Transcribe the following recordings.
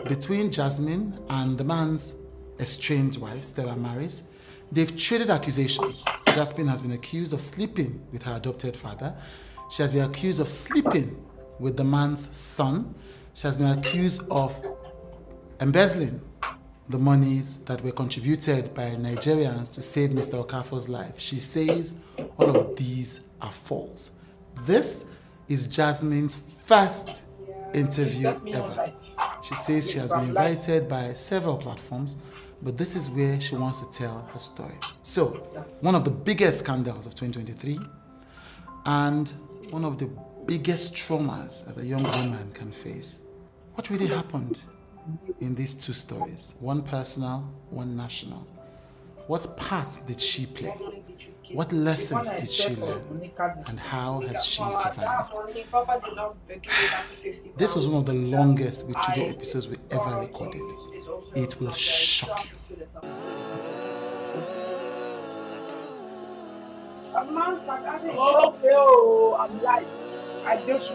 between Jasmine and the man's estranged wife, Stella Maris. They've traded accusations. Jasmine has been accused of sleeping with her adopted father. She has been accused of sleeping with the man's son. She has been accused of embezzling the monies that were contributed by Nigerians to save Mr. Okafor's life. She says all of these are false. This is Jasmine's first interview ever. She says she has been invited by several platforms, but this is where she wants to tell her story. So, one of the biggest scandals of 2023 and one of the biggest traumas that a young woman can face. What really happened in these two stories? One personal, one national. What part did she play? What lessons did she learn? And how has she survived? This was one of the longest With Today episodes we ever recorded. It will shock you. As a matter of fact, I said, oh, I'm live. I just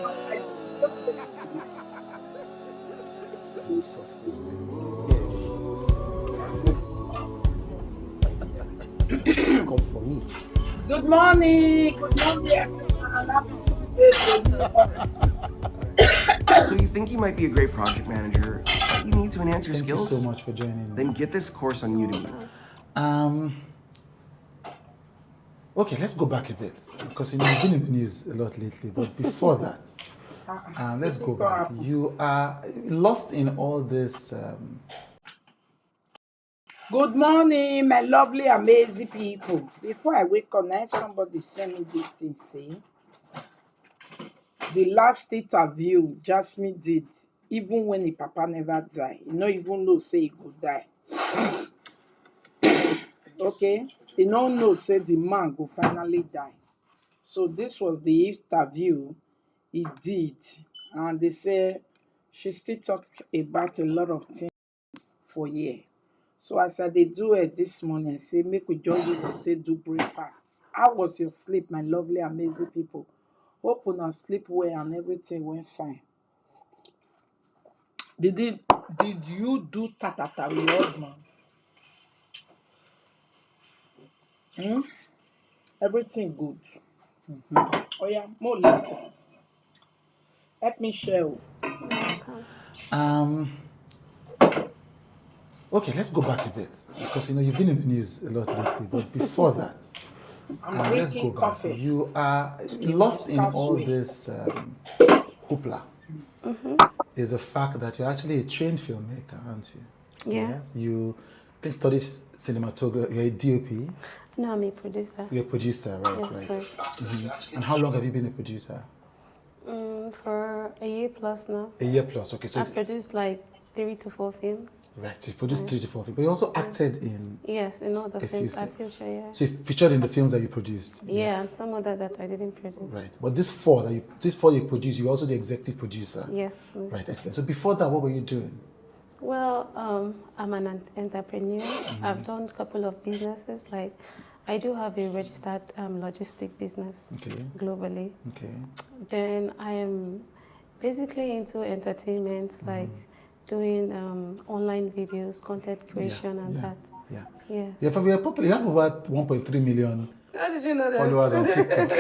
Come for me. Good morning. Good morning, everyone. Happy Sunday. So you think you might be a great project manager, but you need to enhance your skills? Thank you so much for joining me. Then get this course on Udemy. Okay, let's go back a bit, because you've been in the news a lot lately, but before that, let's go back. You are lost in all this. Good morning, my lovely, amazing people. Before I wake up, now somebody send me this thing, see? The last interview Jasmine did, even when the papa never die, he not even know say he could die. Okay? He don't know say the man go finally die. So this was the interview he did. And they say she still talk about a lot of things for year. So as I did do it this morning, I say, make we just use it to do breakfast. How was your sleep, my lovely, amazing people? Hope you sleep well and everything went fine. Did you do tatata with your husband? Everything good. Oh yeah, more listening. Help me share. Okay, let's go back a bit, because you've been in the news a lot lately, but before that, let's go back. Coffee. You are lost in all this hoopla. Is the fact that you're actually a trained filmmaker, aren't you? Yeah. Yes. You studied cinematography. You're a DOP. No, I'm a producer. You're a producer, right? Yes, right. correct. And how long have you been a producer? For a year plus now. A year plus. Okay, so I've produced like 3 to 4 films. right. So you produced 3 to 4 films, but you also acted in. Yes, in all the a few films I films. featured, yeah. So you featured in the films that you produced. Yeah, Yes. and some other that I didn't produce. Right. But these four you produced, you're also the executive producer. Yes. Right. Excellent. So before that, what were you doing? Well, I'm an entrepreneur. I've done a couple of businesses. Like, I do have a registered logistic business globally. Okay. Then I am basically into entertainment, like doing online videos, content creation, and that. Yeah. Yes. Yeah, we are popular. You have over 1.3 million How did you know that? followers on TikTok.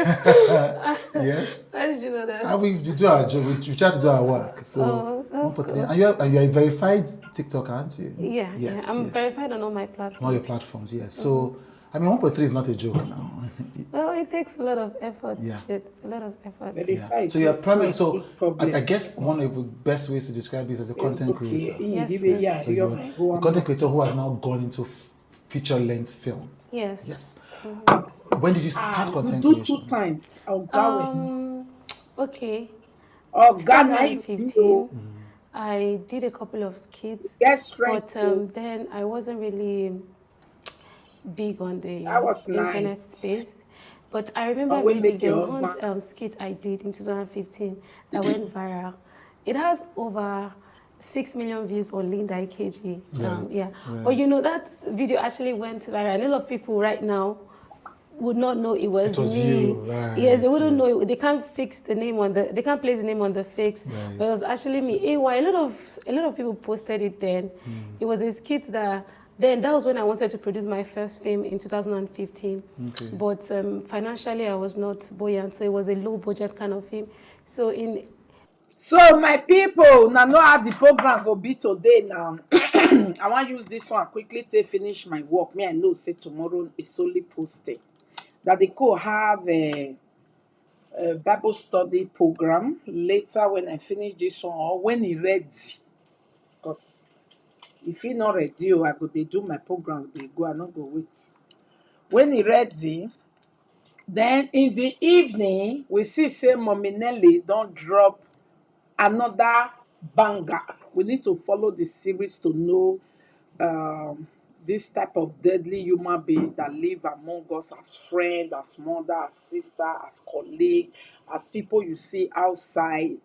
Yes. How did you know that? And we do our job. We try to do our work. So that's 1.3. cool. And you're a verified TikTok, aren't you? Yeah, Yes. yeah. I'm verified on all my platforms. On all your platforms, yes. So, I mean, 1.3 is not a joke now. Well, it takes a lot of effort. Yeah. A lot of effort. Yeah. So you're primary. So I guess one of the best ways to describe this as a content creator. Yes, please. So you're a content creator who has now gone into feature-length film. Yes. Yes. When did you start content do creation? 2 times. Okay. 2015. I did a couple of skits. Get straight. But then I wasn't really big on the internet space. But I remember there was one skit I did in 2015 that went viral. It has over 6 million views on Linda IKG. But that video actually went viral. And a lot of people right now, would not know it was me. You, right? Yes, they wouldn't know it. They can't fix the name on the. They can't place the name on the fix. Right. But it was actually me. A lot of people posted it then. It was a skit that. Then that was when I wanted to produce my first film in 2015. Okay. But financially, I was not buoyant, so it was a low budget kind of film. So my people, now know how the program will be today now. I want to use this one quickly to finish my work. Me, I know, say tomorrow is only posted. That they could have a Bible study program later when I finish this one or when he ready. Because if he not ready, I go they do my program, they go, I not go wait. When he ready, then in the evening, we see say Mommy Nelly don't drop another banger. We need to follow the series to know this type of deadly human being that live among us as friend, as mother, as sister, as colleague, as people you see outside,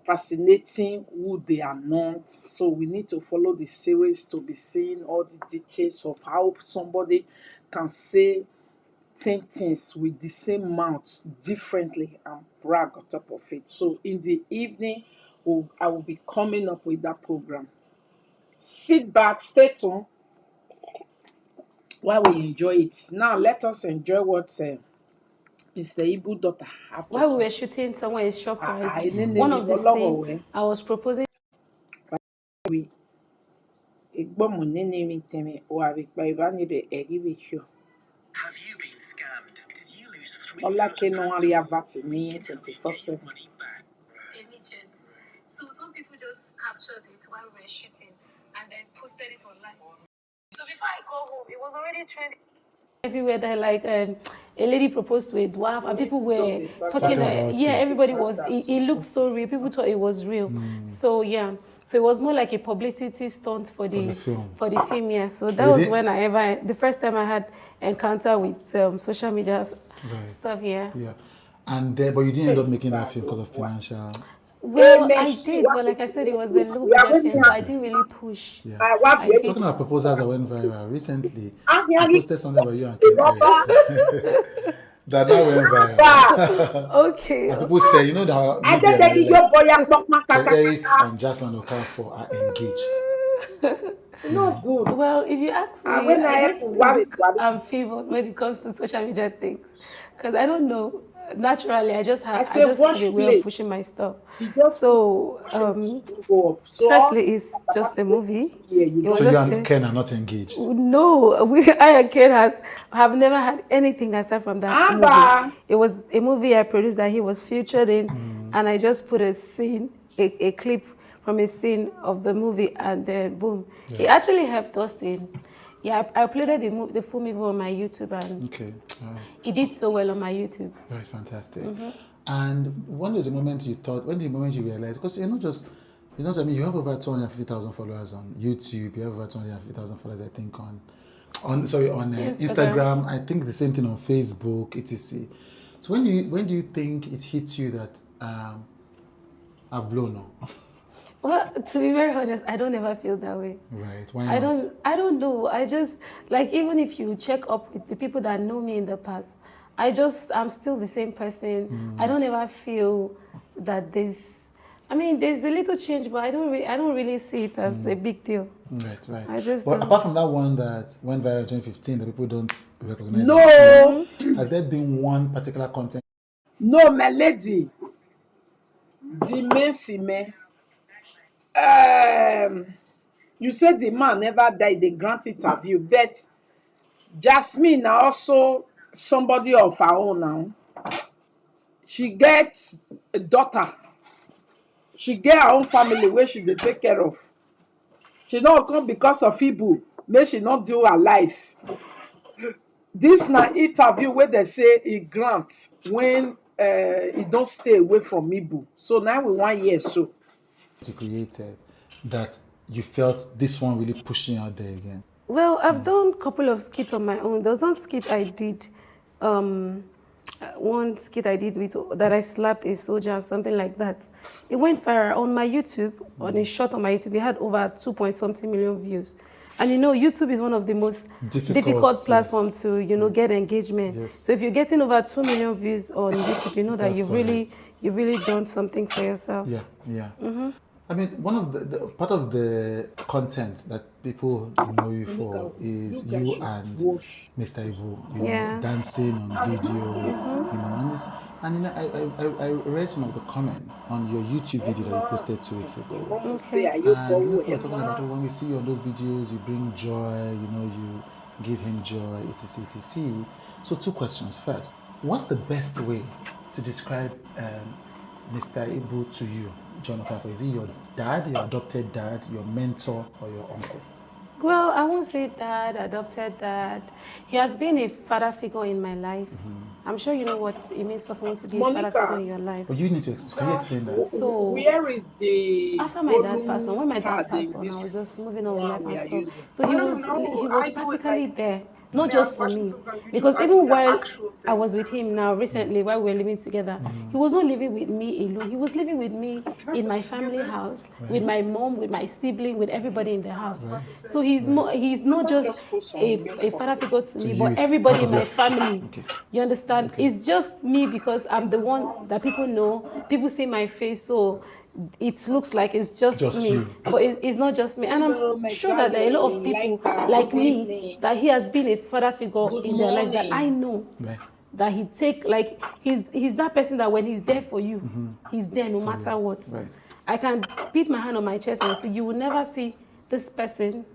fascinating who they are not. So we need to follow the series to be seeing all the details of how somebody can say things with the same mouth differently and brag on top of it. So in the evening, I will be coming up with that program. Sit back, stay tuned while we enjoy it. Now let us enjoy what Mr. Ibu daughter have to while say. we were shooting somewhere in ShopRite, one of the scenes I was proposing. Have you been scammed? Did you lose £3,000 immediate? So some people just captured it while we were shooting and then posted it online. So before I go home, it was already trending everywhere. That like a lady proposed to a dwarf and people were talking about everybody was it looked so real. People thought it was real. So so it was more like a publicity stunt for the film. Yeah, so that was when the first time I had encounter with social media stuff. Yeah, and but you didn't end up making that film because of financial. Well, I did, but like I said, it was the low budget film, so I didn't really push. Yeah. Talking about proposals that went viral recently, I posted something about you and Ken Eric. That went viral. Okay. And people say, you know that Ken Eric and Jasmine Okafor are engaged. No good. Well, if you ask me, I'm favored when it comes to social media things, because I don't know. Naturally, I just have a way of pushing my stuff. So, firstly, it's just a movie. So you and Ken are not engaged? No, I and Ken have never had anything aside from that movie. It was a movie I produced that he was featured in, and I just put a scene, a clip from a scene of the movie, and then boom. Yeah. It actually helped us in. Yeah, I uploaded the full movie on my YouTube, and it did so well on my YouTube. Right, fantastic. And when was the moment you thought? When the moment you realized? Because you're not just, you know what I mean. You have over 250,000 followers on YouTube. You have over 250,000 followers, I think, on Instagram. I think the same thing on Facebook, etc. So when do you think it hits you that I've blown up? Well, to be very honest, I don't ever feel that way. Right. Why not? I don't know. I just, like, even if you check up with the people that know me in the past, I'm still the same person. I don't ever feel that there's a little change, but I don't really see it as a big deal. Right. But apart from that one that went viral in 2015 that people don't recognize. No. Has there been one particular content? No, my lady. The Messi. You said the man never died, they grant interview, but Jasmine now also somebody of her own now. She gets a daughter. She get her own family where she dey take care of. She don't come because of Ibu. May she not do her life. This na interview where they say he grant when he don't stay away from Ibu. So now we 1 year so. To create that you felt this one really pushing out there again? Well, I've done a couple of skits on my own. There was one skit I did, that I slapped a soldier or something like that. It went viral on my YouTube, on a short on my YouTube. It had over 2 point something million views. And YouTube is one of the most difficult platforms to, get engagement. Yes. So if you're getting over 2 million views on YouTube, you know that you've really done something for yourself. Yeah, yeah. I mean, one of the part of the content that people know you for is you and Mr. Ibu, dancing on video, I read some of the comments on your YouTube video that you posted 2 weeks ago. Okay. And people were talking about, when we see you on those videos, you bring joy, you give him joy, etc. So 2 questions. First, what's the best way to describe Mr. Ibu to you, John Okafor? Is he your dad, your adopted dad, your mentor, or your uncle? Well, I won't say dad, adopted dad. He has been a father figure in my life. I'm sure you know what it means for someone to be a father figure in your life. But you need to can you explain that? So where is the after my dad passed on, when my dad passed on, I was just moving on with life and stuff. So he was practically there. Not just for me, because even while I was with him now recently, while we were living together, he was not living with me alone. He was living with me in my family house, with my mom, with my sibling, with everybody in the house. So he's not just a father figure to me, but everybody in my family. You understand? It's just me because I'm the one that people know. People see my face, so it looks like it's just me, you. but it's not just me. And I'm sure that there are a lot of people like me that he has been a father figure in their life that I know. That he's that person that when he's there for you, he's there no matter what. I can beat my hand on my chest and say, you will never see this person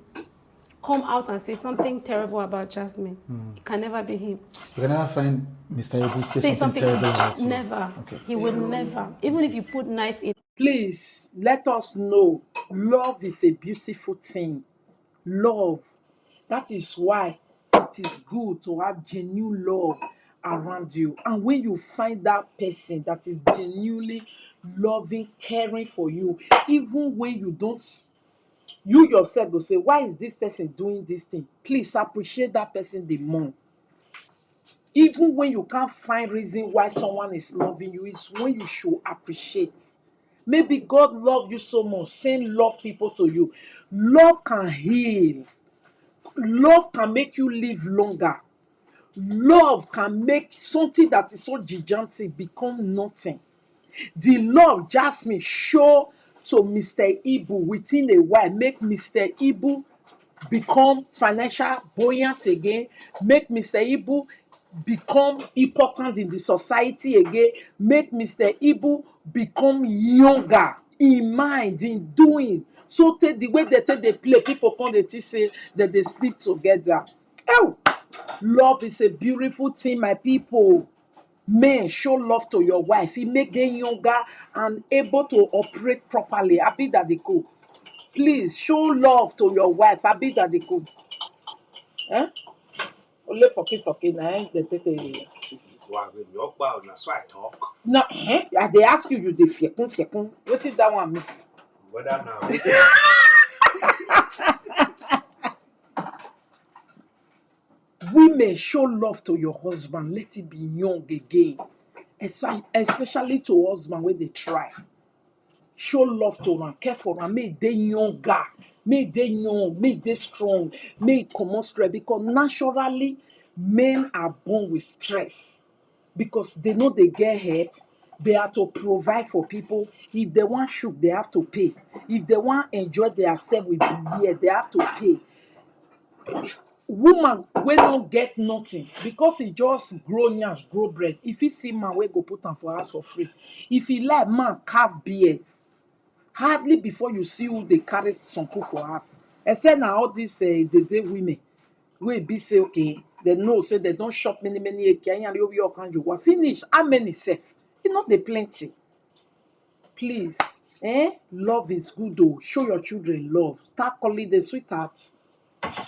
come out and say something terrible about Jasmine. It can never be him. You can never find Mr. Ibu say something terrible about you. Never. Okay. He would never. Even if you put knife in. Please let us know. Love is a beautiful thing. Love. That is why it is good to have genuine love around you. And when you find that person that is genuinely loving, caring for you, even when you don't, you yourself go say, why is this person doing this thing? Please appreciate that person the more. Even when you can't find reason why someone is loving you, it's when you should appreciate. Maybe God loved you so much, send love people to you. Love can heal. Love can make you live longer. Love can make something that is so gigantic become nothing. The love Jasmine show to Mr. Ibu within a while make Mr. Ibu become financial buoyant again, make Mr. Ibu become important in the society again, make Mr. Ibu become younger in mind, in doing. So take the way they take they play, people come they say that they sleep together. Oh, love is a beautiful thing, my people. Men, show love to your wife. It make them younger and able to operate properly. I be that they cook. Please show love to your wife. I be that they cook. Only for kids talking, they take a. So I talk. No, they ask you, they fiekun. What is that one mean? What that now? Women, show love to your husband. Let it be young again. Especially to husband when they try. Show love to them, care for them, make they younger, make they young, make they strong, make come on stress. Because naturally, men are born with stress. Because they know they get help, they have to provide for people. If they want shoot, they have to pay. If they want enjoy themselves with the year, they have to pay. Woman wey don't get nothing because he just grow nyash, grow breast. If he see man wey go put am for house for free, if he like man carve beers, hardly before you see who they carry some food for us. Except now all these the day women wey be say okay, they know say they don't shop many and over your hand you want finish. How many safe? It not the plenty. Please, love is good though. Show your children love. Start calling them sweetheart.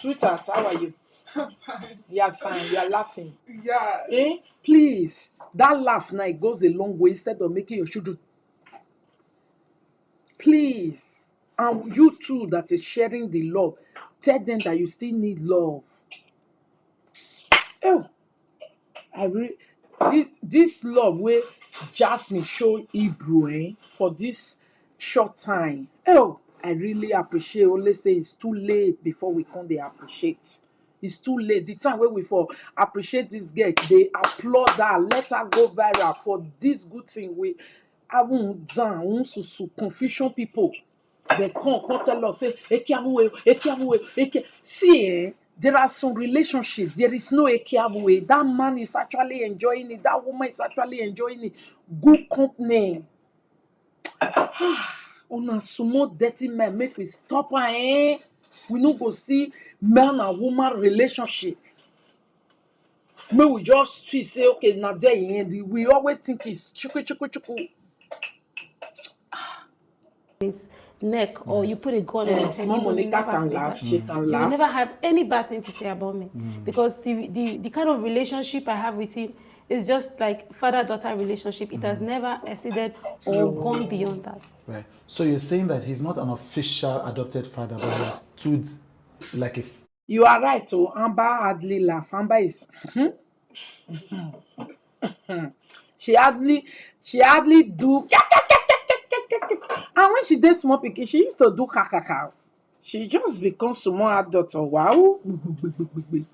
Sweetheart, how are you? I'm fine. You are fine. You are laughing. Yeah. Please, that laugh now it goes a long way instead of making your children. Please, and you too that is sharing the love, tell them that you still need love. Oh, this love where Jasmine show Hebrew for this short time. Oh, I really appreciate. Only say it's too late before we come. They appreciate. It's too late. The time where we for appreciate this girl, they applaud her, let her go viral for this good thing. We haven't done. Confusion people. They come tell us say, Ekiamuwe. See, there are some relationships. There is no Ekiamuwe. That man is actually enjoying it. That woman is actually enjoying it. Good company. Una small dirty men make we stop her. We no go see man and woman relationship. May we just feel say okay, now there end. We always think it's chuku. His neck or you put a gun on his head, Small he will Monica never can say laugh. that. She can He will laugh. never have any bad thing to say about me because the kind of relationship I have with him is just like father-daughter relationship. It has never exceeded or gone beyond that. Right. So you're saying that he's not an official adopted father, but he has stood like a. You are right. Oh, Amber hardly laugh. Amber is. She hardly do. And when she did small pikin, she used to do kakaka. She just becomes small adult. Wow.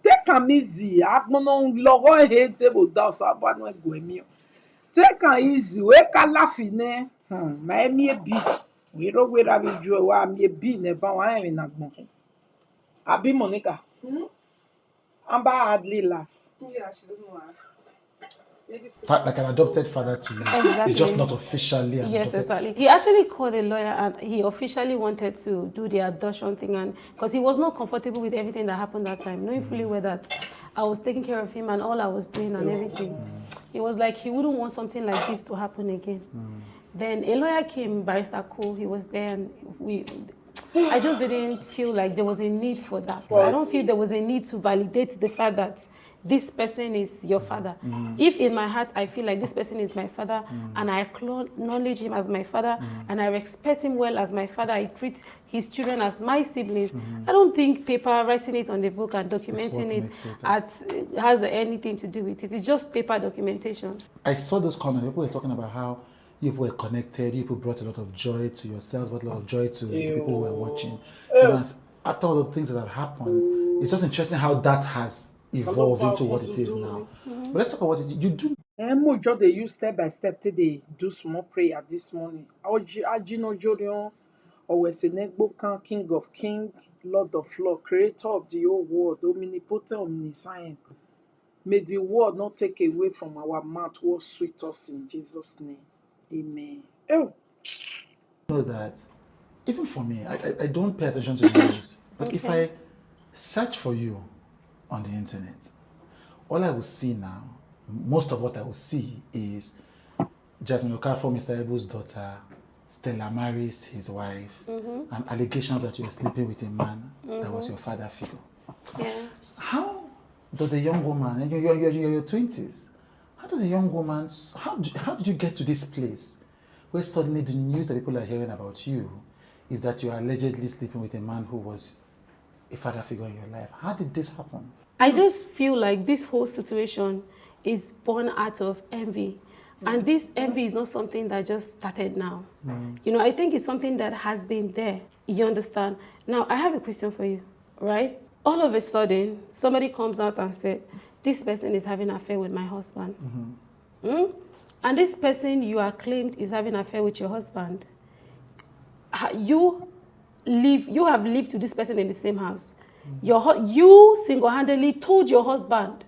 Take am easy. Agbono lọ́wọ́ he table down so abanu ego emi. Take am easy. We ka laugh ne. Ma emi ebi. We ro we ra bi ju wa mi ebi ne ba wa erin na gbon. Abi Monica. Amber hardly laugh. Yeah, she doesn't laugh. Like an adopted father to you. Exactly. It's just not officially an Yes, adopted. exactly. He actually called a lawyer and he officially wanted to do the adoption thing, and because he was not comfortable with everything that happened that time, knowing fully well that I was taking care of him and all I was doing and everything. He was like he wouldn't want something like this to happen again. Then a lawyer came, Barrister Cole, he was there, and I just didn't feel like there was a need for that. I don't feel there was a need to validate the fact that this person is your father. If in my heart I feel like this person is my father and I acknowledge him as my father and I respect him well as my father, I treat his children as my siblings, I don't think paper, writing it on the book and documenting it has anything to do with it. It's just paper documentation. I saw those comments. People were talking about how you were connected, you people brought a lot of joy to yourselves, brought a lot of joy to the people who were watching. You know, after all the things that have happened, it's just interesting how that has evolved into what it is now. But let's talk about what you do. Mojo they use step by step till they do small prayer this morning. Ajino Jorion, Owesenegbo King of King, Lord of Lord, Creator of the whole world, omnipotent, omniscience. May the word not take away from our mouth what sweet us in Jesus' name. Amen. Oh. You know that even for me, I don't pay attention to the news. But if I search for you on the internet, all I will see now, most of what I will see is Jasmine Okafor, Mr. Ebu's daughter, Stella marries his wife, and allegations that you were sleeping with a man that was your father figure. Yeah. How does a young woman, and you're your 20s, how does a young woman, how did you get to this place where suddenly the news that people are hearing about you is that you are allegedly sleeping with a man who was a father figure in your life? How did this happen? I just feel like this whole situation is born out of envy. And this envy is not something that just started now. You know, I think it's something that has been there. You understand? Now, I have a question for you, right? All of a sudden, somebody comes out and said, this person is having an affair with my husband. And this person you are claimed is having an affair with your husband. You have lived with this person in the same house. You single-handedly told your husband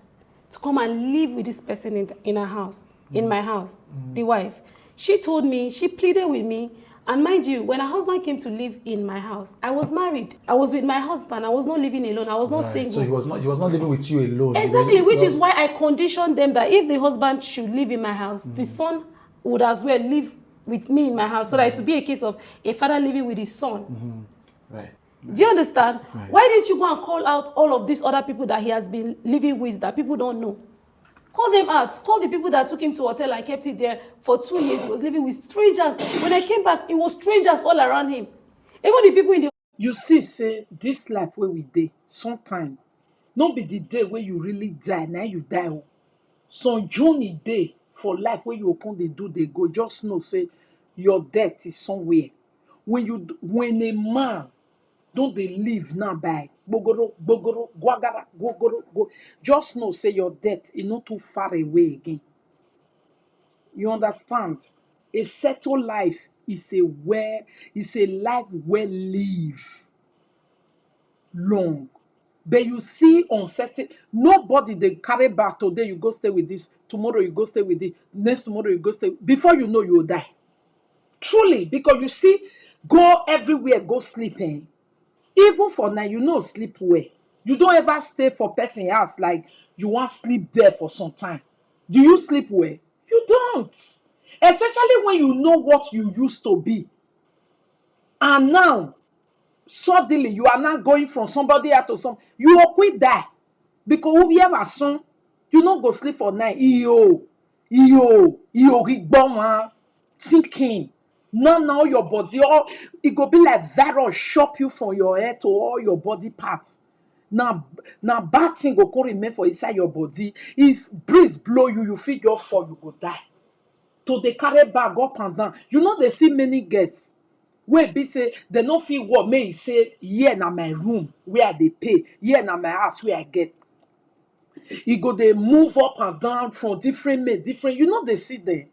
to come and live with this person in our house, in my house, the wife. She told me, she pleaded with me, and mind you, when her husband came to live in my house, I was married. I was with my husband. I was not living alone. I was not single. So he was not living with you alone. Exactly, which is why I conditioned them that if the husband should live in my house, the son would as well live with me in my house, so that it would be a case of a father living with his son. Right. Do you understand? Right. Why didn't you go and call out all of these other people that he has been living with that people don't know? Call them out. Call the people that took him to a hotel and kept it there for 2 years. He was living with strangers. When I came back, it was strangers all around him. Even the people in the... You see, say, this life where we dey, sometime, not be the day where you really die, now you die. Some journey day for life where you come, they do, they go. Just know, say, your death is somewhere. when a man don't they live now by bogoro, bogoro, guagara, gogoro, go. Just know, say your death is not too far away again. You understand? A settled life is a life well lived long. But you see uncertain, nobody they carry back today, you go stay with this, tomorrow you go stay with it, next tomorrow you go stay. Before you know, you will die. Truly, because you see, go everywhere, go sleeping. Even for now, sleep well. You don't ever stay for person house like you want sleep there for some time. Do you sleep well? You don't. Especially when you know what you used to be. And now, suddenly, you are now going from somebody else to some. You will quit die. Because whoever son, you not go sleep for night. Thinking. Now your body, it go be like virus shop you from your head to all your body parts. Now bad thing go come remain for inside your body. If breeze blow you, you feel your fall, you go die. To they carry bag up and down. They see many guests. Where be say they no feel what may say, yeah, na my room where they pay, yeah, na my house where I get. They move up and down from different men, different. They see there.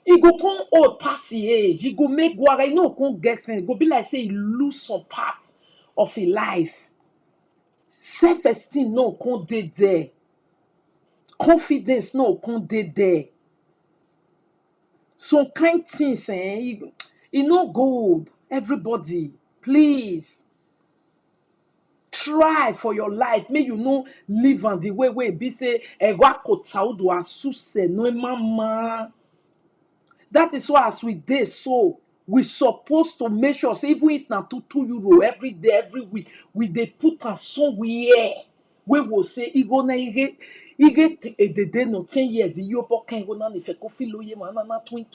He go come old pass the age. He go make guara. Come guessing. Go be like say he lose some part of his life. Self-esteem no come dey there. Confidence no come dey there. Some kind things, it no good. Everybody, please try for your life. May you live on the way be say ewa kota udo asuse no mama. That is why as we dey so we supposed to make sure say even if na €2 every day, every week, we dey put am somewhere we will say go na ige edede no 10 years iyo bokan go na ife ko feel oye ma na twin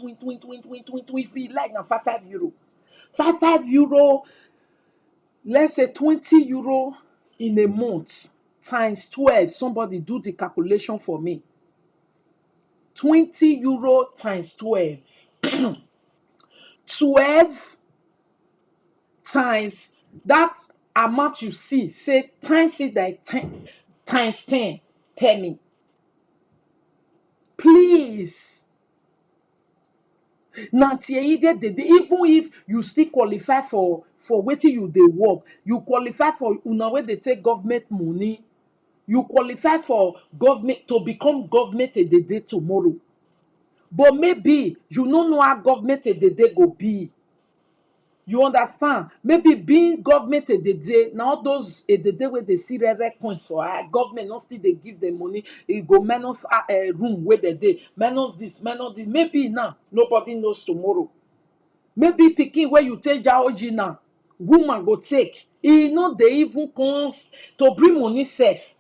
feel like na €5 €5, let's say €20 in a month times 12. Somebody do the calculation for me. €20 times 12. 12 times that amount you see, say times it like 10 times 10. Tell me, please. Now, even if you still qualify for wetin you dey work, you qualify for una wey dey take government money, you qualify for government to become government a day tomorrow. But maybe you no know how government a day go be. You understand? Maybe being government a day, now those a day where they see rare coins for government, not still they give them money, it go minus room where they day, minus this, minus this. Maybe now nobody knows tomorrow. Maybe picking where you take Jaoji now, woman go take. They even comes to bring money safe.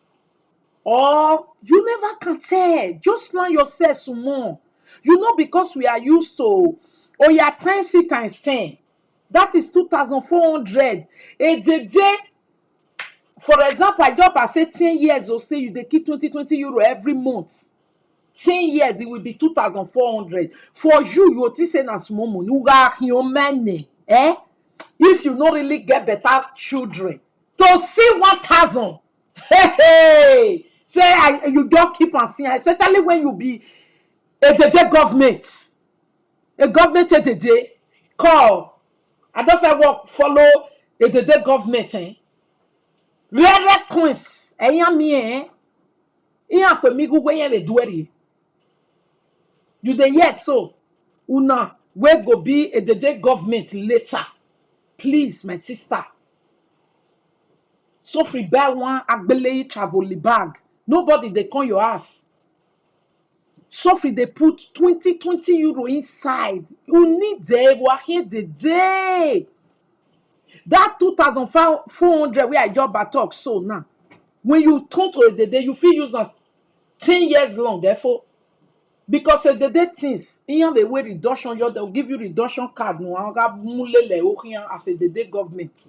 Or you never can tell. Just plan yourself some more. Because we are used to times it times 10. That is 2,400 a day. For example, I say 10 years or say you they keep €20 every month. 10 years it will be 2,400. For you will say na small money. You are human, if you not really get better children to see 1,000. Hey, say you don't keep on seeing, especially when you be a day government. A government a day call. I don't work follow the government. Rare coins. Me. You the yes so. Una we go be the government later. Please, my sister. So free buy one agbele travel bag. Nobody they call your ass. So free they put €20 inside. You need them. Here the day. That 2,400 where I job at talk so now. When you turn to the day, you feel use 10 years long, therefore. Because the day things, in the way reduction, they'll give you reduction card no as a day government.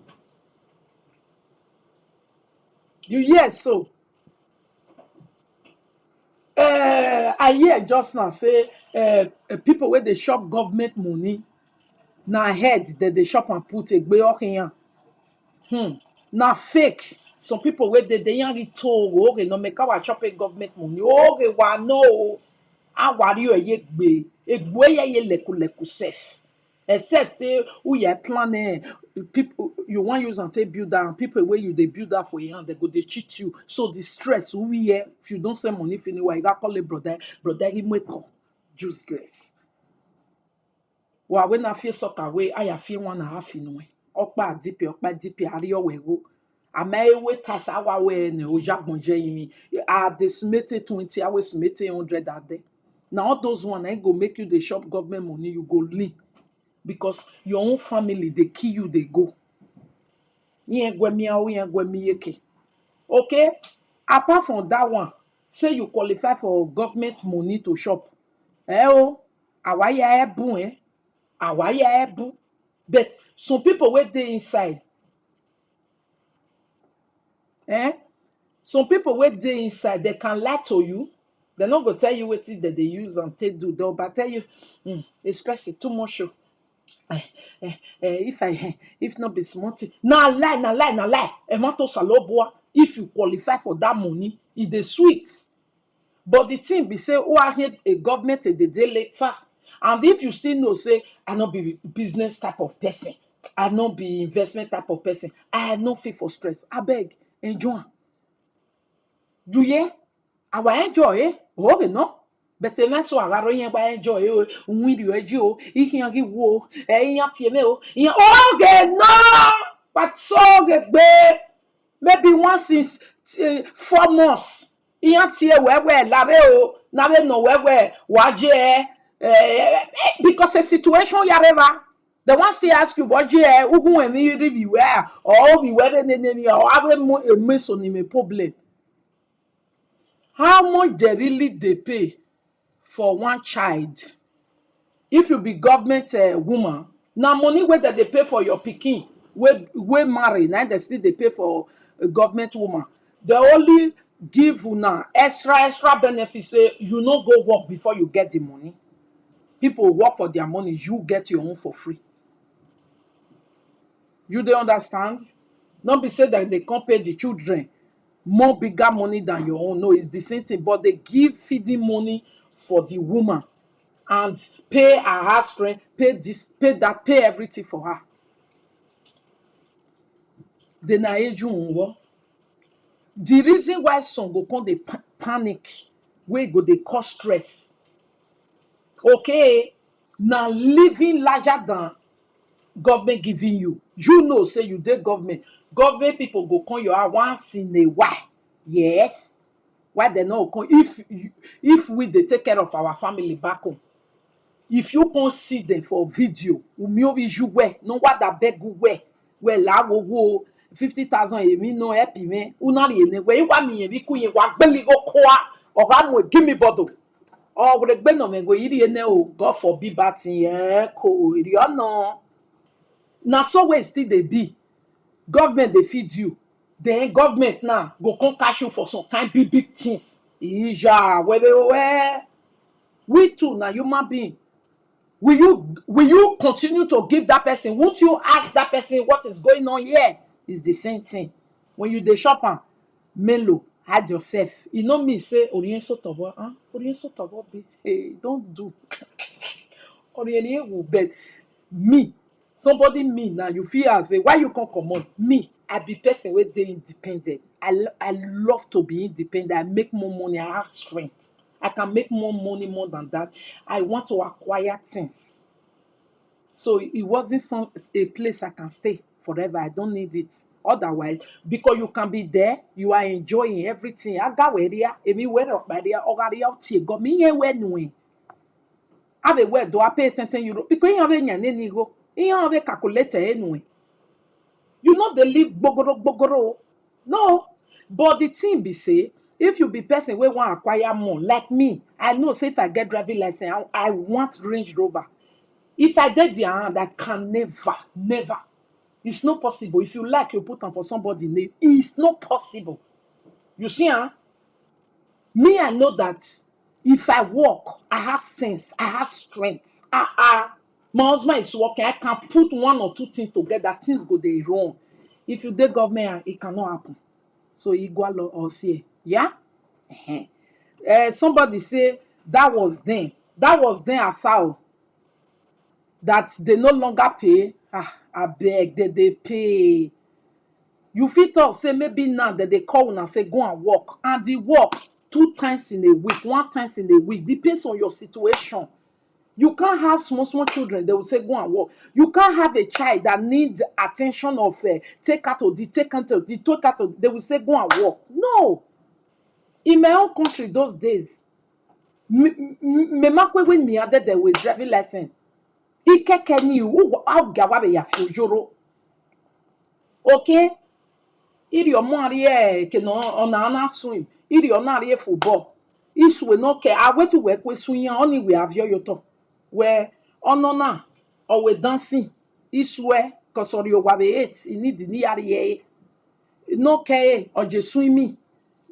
You hear so. I hear just now say people where they shop government money. Na head that they shop and put a gbe here. Na fake. Some people where they young told okay no make our shopping government money. Okay, wa no. I worry you a gbe. A gbe ye leku safe. Except who you planning people you want use and take build down people where you they build that for you and they go they cheat you. So the stress who here if you don't send money anywhere you got call a brother he make up useless. Wa when I feel soccer way I feel 1.5 in way. Okpa dipe ari owego. Amewe tasa wa we ne ojagbonje yimi. I decimated 20 I was submitted 100 that day. Now all those one ain't go make you the shop government money you go lean because your own family they kill you they go. Yen gwemia o yen gwemiyeke. Okay? Apart from that one, say you qualify for government money to shop. Eh oh, awaya ebu awaya ebu. But some people where they inside, some people where they inside, they can lie to you. They're not gonna tell you what it that they use and they do. They'll but tell you, it's stressing too much. If not be smart, na lie. Emato saloboa. If you qualify for that money, it is sweet. But the thing be say, oh, I hear a government a day later. And if you still know, say, I not be business type of person, I not be investment type of person, I had no feel for stress. I beg, enjoy. Do ye? I will enjoy it. Oh, no. But the so I enjoy it. Windy radio, he wo, okay, no. But so get maybe once in 4 months. Where lare o na we no where waje because a situation yareva the one still ask you waje who when you be where or be where nene or have a mess on him a problem. How much they really they pay for one child? If you be government woman, now money where that they pay for your pikin, we marry, now they still they pay for a government woman. They only give you now extra benefits. Say you not go work before you get the money. People work for their money, you get your own for free. You don't understand? Not be said that they can't pay the children more bigger money than your own. No, it's the same thing, but they give feeding money for the woman and pay her house rent, pay this, pay that, pay everything for her. The reason why some go come they panic, we go they cause stress. Okay, now living larger than government giving you. You know, say you did government. Government people go come your house once in a while. Yes. Why they not come? If we they take care of our family back home. If you can't see them for video, you wear no what that beg wear. Well, la go 50,000 emi no help me. Una ye where you want me ku ye wa gbeli go kwa or am give me bottle. Or we gbe no me go yiri ene o God forbid bad thing ko iri no. Na so way still they be. Government they feed you. Then government now go come cash you for some kind big things. Ija where we too na human being. Will you continue to give that person? Won't you ask that person what is going on here? It's the same thing. When you dey shop am, melo, hide yourself. You know me say Orienso Tobo, Orienso Tobo be. Hey, don't do. Orienso but me, somebody me now you feel as say why you can't come on me. I be person where they independent. I love to be independent. I make more money. I have strength. I can make more money more than that. I want to acquire things. So it wasn't a place I can stay forever. I don't need it. Otherwise, because you can be there, you are enjoying everything. I got where emi where up by there, or got me here where no. I be where do I pay 10 euro? Because you have any go. You have a calculator anyway. You know they live bogoro. No. But the thing be say, if you be person where want acquire more, like me, I know say if I get driving license, I want Range Rover. If I get the hand, I can never. It's not possible. If you like, you put on for somebody name. It's not possible. You see, me, I know that if I walk, I have sense, I have strength. My husband is working. I can put one or two things together. Things go dey wrong. If you dey government, it cannot happen. So equal or see, yeah. Somebody say that was then. That was then as how that they no longer pay. I beg they pay. You fit talk say maybe now that they call and say go and work, and the work 2 times in a week, 1 times in a week, depends on your situation. You can't have small children. They will say go and work. You can't have a child that needs attention of take out of the take out of the take out of. They will say go and work. No. In my own country those days, me makwe when me added there with driving license. Ikeke ni u au gawabe ya fiojoro. Okay? Iri omo ari ke no ona na swim. Iri ona ari football. Isu no ke awetu we kwe swim oni we avio yoto. Where onona or we dancing. Iswe kosori o wabe 8 inidi ni ari no ke or je swim.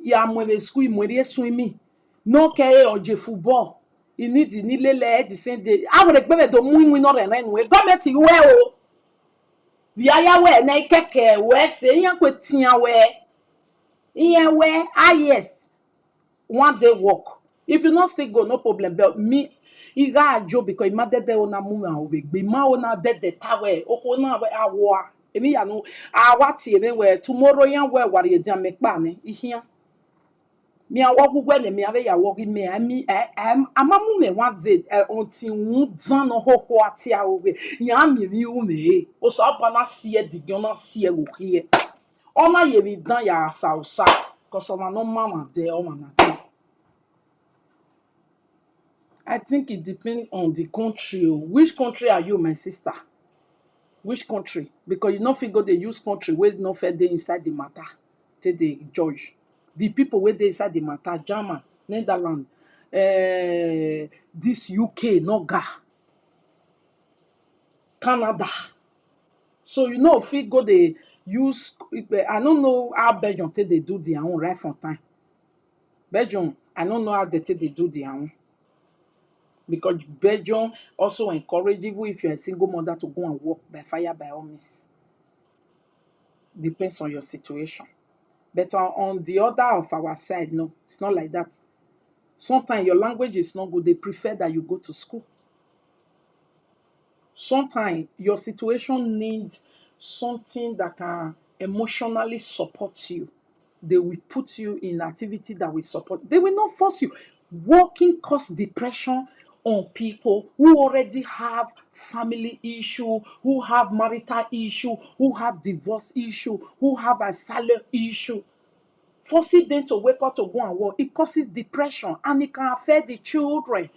Ya mwere school mwere swim. No ke or je football. Inidi ni lele the same day. I would expect to win no ren we government you o. Viaya we na ikeke we se yan kwetia we. Iyan we highest 1 day work. If you not still go, no problem. But me, you got a job because you made the ona muma obey. Be ma ona dead the tower. Oh, na we awa. Emi ya no. Awati even where tomorrow yan we worry jam make bane. Ihiya. Me a walk when me ave ya walk me. I mean, I'm me 1 day until we done no ho ho atia obey. Yan me me. Also, abana see the gonna see a look here. Ona ye be done ya sausa. Cause I'm no mama there, oh man. I think it depends on the country. Which country are you, my sister? Which country? Because you know if you go they use country where no fair they inside the matter. Take the judge. The people where they inside the matter, German, Netherlands, this UK, Noga, Canada. So you know if you go they use I don't know how Belgium take they do their own right from time. Belgium, I don't know how they take they do their own. Because Belgium also encourage even if you're a single mother to go and work by fire by all means. Depends on your situation. But on the other of our side, no, it's not like that. Sometimes your language is not good. They prefer that you go to school. Sometimes your situation needs something that can emotionally support you. They will put you in activity that will support. They will not force you. Working cause depression on people who already have family issue, who have marital issue, who have divorce issue, who have asylum issue. Forcing them to wake up to go and work, it causes depression and it can affect the children.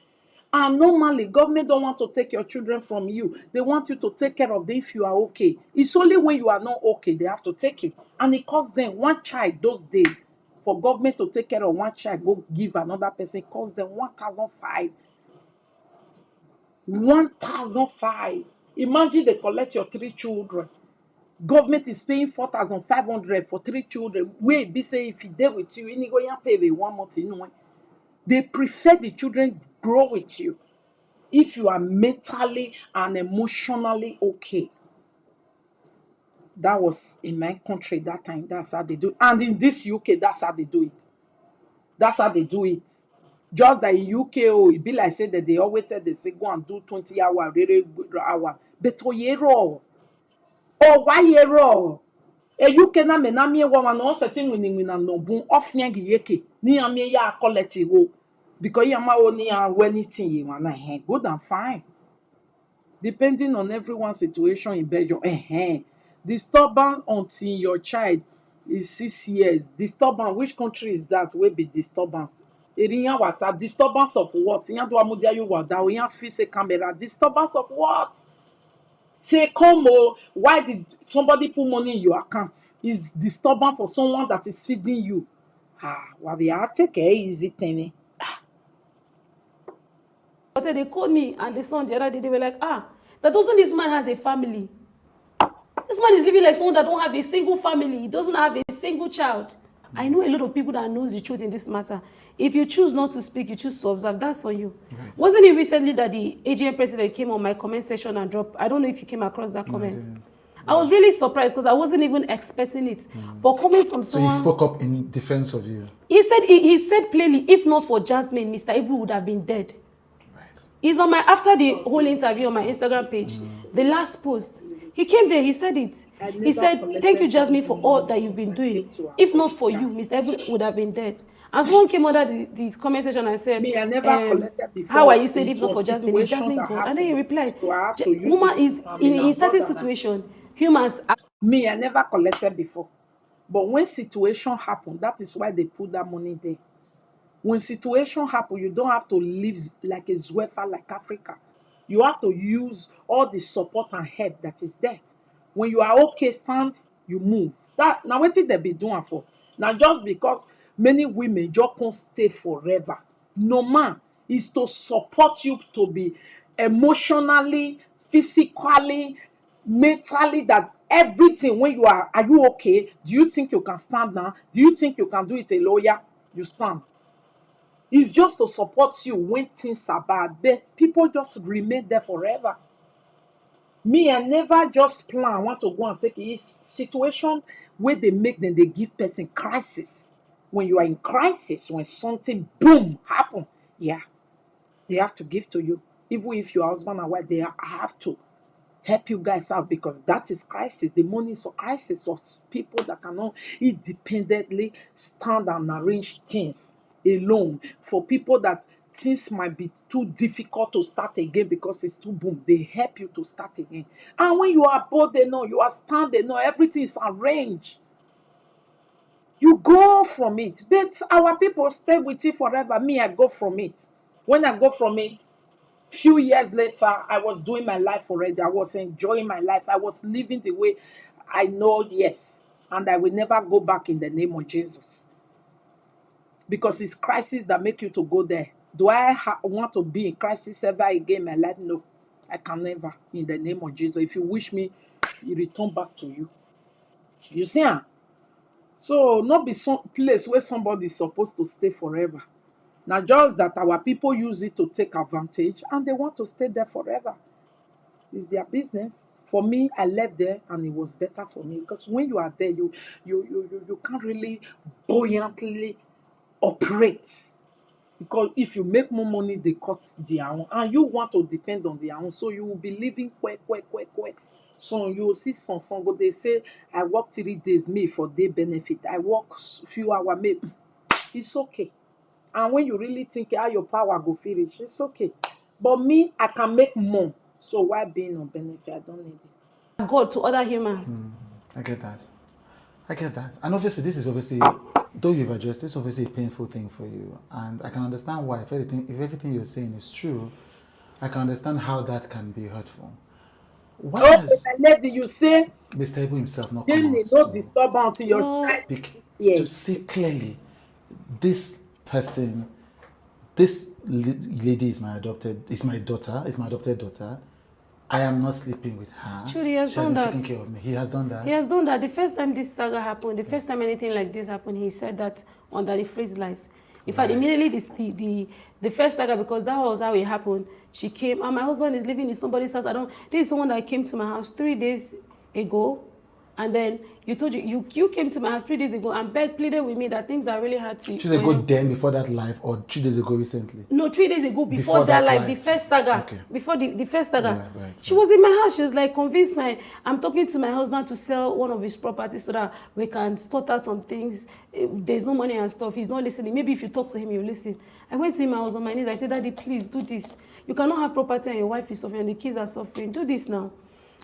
And normally, government don't want to take your children from you. They want you to take care of them if you are okay. It's only when you are not okay, they have to take it. And it costs them 1 child those days. For government to take care of 1 child, go give another person, it costs them 1,500. 1,500. Imagine they collect your 3 children. Government is paying 4,500 for 3 children. Wait, be say if he there with you, you go and pay the 1 month. They prefer the children grow with you if you are mentally and emotionally okay. That was in my country that time. That's how they do it. And in this UK, that's how they do it. That's how they do it. Just that in UK, it be like say that they always tell they say go and do 20 hours, really good hour. But oh, why year? E UK na me na me woman no setting winning no bun off nyang yeke ni ame ya collect go because you ma only anything you want good and fine depending on everyone's situation in Belgium. Disturbance until your child is 6 years. Disturbance, which country is that will be disturbance? Irinya wata disturbance of what? Inya do amudia you wada o inya fi say camera disturbance of what? Say, come, why did somebody put money in your account? It's disturbing for someone that is feeding you. We are take it easy, Timmy. But they called me and the son the other day, they were like, that doesn't this man has a family. This man is living like someone that don't have a single family. He doesn't have a single child. I know a lot of people that knows the truth in this matter. If you choose not to speak, you choose to observe, that's on you. Right. Wasn't it recently that the AGM president came on my comment section and dropped, I don't know if you came across that comment. No, I was really surprised because I wasn't even expecting it. But coming from someone... So he spoke up in defense of you? He said plainly, if not for Jasmine, Mr. Ibu would have been dead. Right. He's on my, after the whole interview on my Instagram page, the last post, he came there, he said it. He said, thank you, Jasmine, for all that you've been doing. If not for you, Mr. Ibu would have been dead. And someone came under the comment section and said, I never collected before. How are you saying if not for Jasmine? Is Jasmine gone? And then he replied, woman is in certain situation, humans are... I never collected before. But when situation happen, that is why they put that money there. When situation happen, you don't have to live like a Zwefa, like Africa. You have to use all the support and help that is there. When you are okay, stand, you move. That now what did they be doing for? Now just because many women just can't stay forever. No man is to support you to be emotionally, physically, mentally, that everything. When you are you okay? Do you think you can stand now? Do you think you can do it a lawyer? You stand. It's just to support you when things are bad, but people just remain there forever. I never just plan, I want to go and take a situation where they make them, they give person crisis. When you are in crisis, when something boom happen, yeah, they have to give to you. Even if your husband and wife, they have to help you guys out, because that is crisis. The money is for crisis, for people that cannot independently stand and arrange things alone, for people that things might be too difficult to start again because it's too boom. They help you to start again. And when you are bored, they know you are stand, they know everything is arranged. You go from it. But our people stay with it forever. I go from it. When I go from it, few years later, I was doing my life already. I was enjoying my life. I was living the way I know, yes. And I will never go back in the name of Jesus. Because it's crisis that make you to go there. Do I want to be in crisis ever again in my life? No. I can never, in the name of Jesus. If you wish me, it return back to you. You see? So, not be some place where somebody is supposed to stay forever. Now, just that our people use it to take advantage and they want to stay there forever. It's their business. For me, I left there and it was better for me, because when you are there, you can't really buoyantly operate. Because if you make more money, they cut their own. And you want to depend on their own. So you will be living quick. So you will see some but they say, I work 3 days, me for day benefit. I work few hours, maybe. It's okay. And when you really think how your power go finish, it's okay. But me, I can make more. So why being on benefit? I don't need it. God to other humans. I get that. And obviously, this is obviously, though you've addressed, this is obviously a painful thing for you. And I can understand why. If everything you're saying is true, I can understand how that can be hurtful. Why has lady, you say Mr. Ibu himself not come out not disturb until your to say clearly, this person, this lady is my adopted daughter. I am not sleeping with her. Truly, he has done that. Taking care of me. He has done that. He has done that. The first time this saga happened, the first time anything like this happened, he said that under the phrase life. In fact, immediately the first saga, because that was how it happened, she came, and my husband is living in somebody's house. This is someone that came to my house 3 days ago. And then you came to my house 3 days ago and pleaded with me that things are really hard to... 2 days ago then, before that life, or 2 days ago recently? No, 3 days ago, before that life, the first saga. Okay. Before the first saga. Yeah, right, she was in my house. She was like, convinced I'm talking to my husband to sell one of his properties so that we can sort out some things. There's no money and stuff. He's not listening. Maybe if you talk to him, he'll listen. I went to him, I was on my knees. I said, Daddy, please do this. You cannot have property and your wife is suffering and the kids are suffering. Do this now.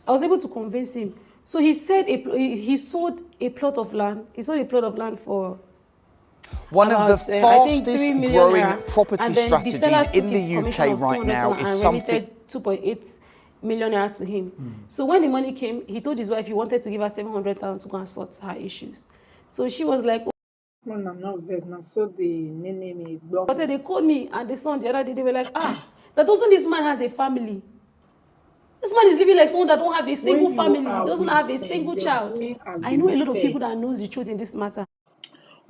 I was able to convince him. So he said he sold a plot of land. He sold a plot of land for one of the fastest growing property strategies in the UK right now is something. 2.8 million naira to him. So when the money came, he told his wife he wanted to give her 700,000 to go and sort her issues. So she was like, so but they called me and the son the other day, they were like, that doesn't this man has a family? This man is living like someone that don't have a single family, doesn't have a single child. I know a lot of people that knows the truth in this matter.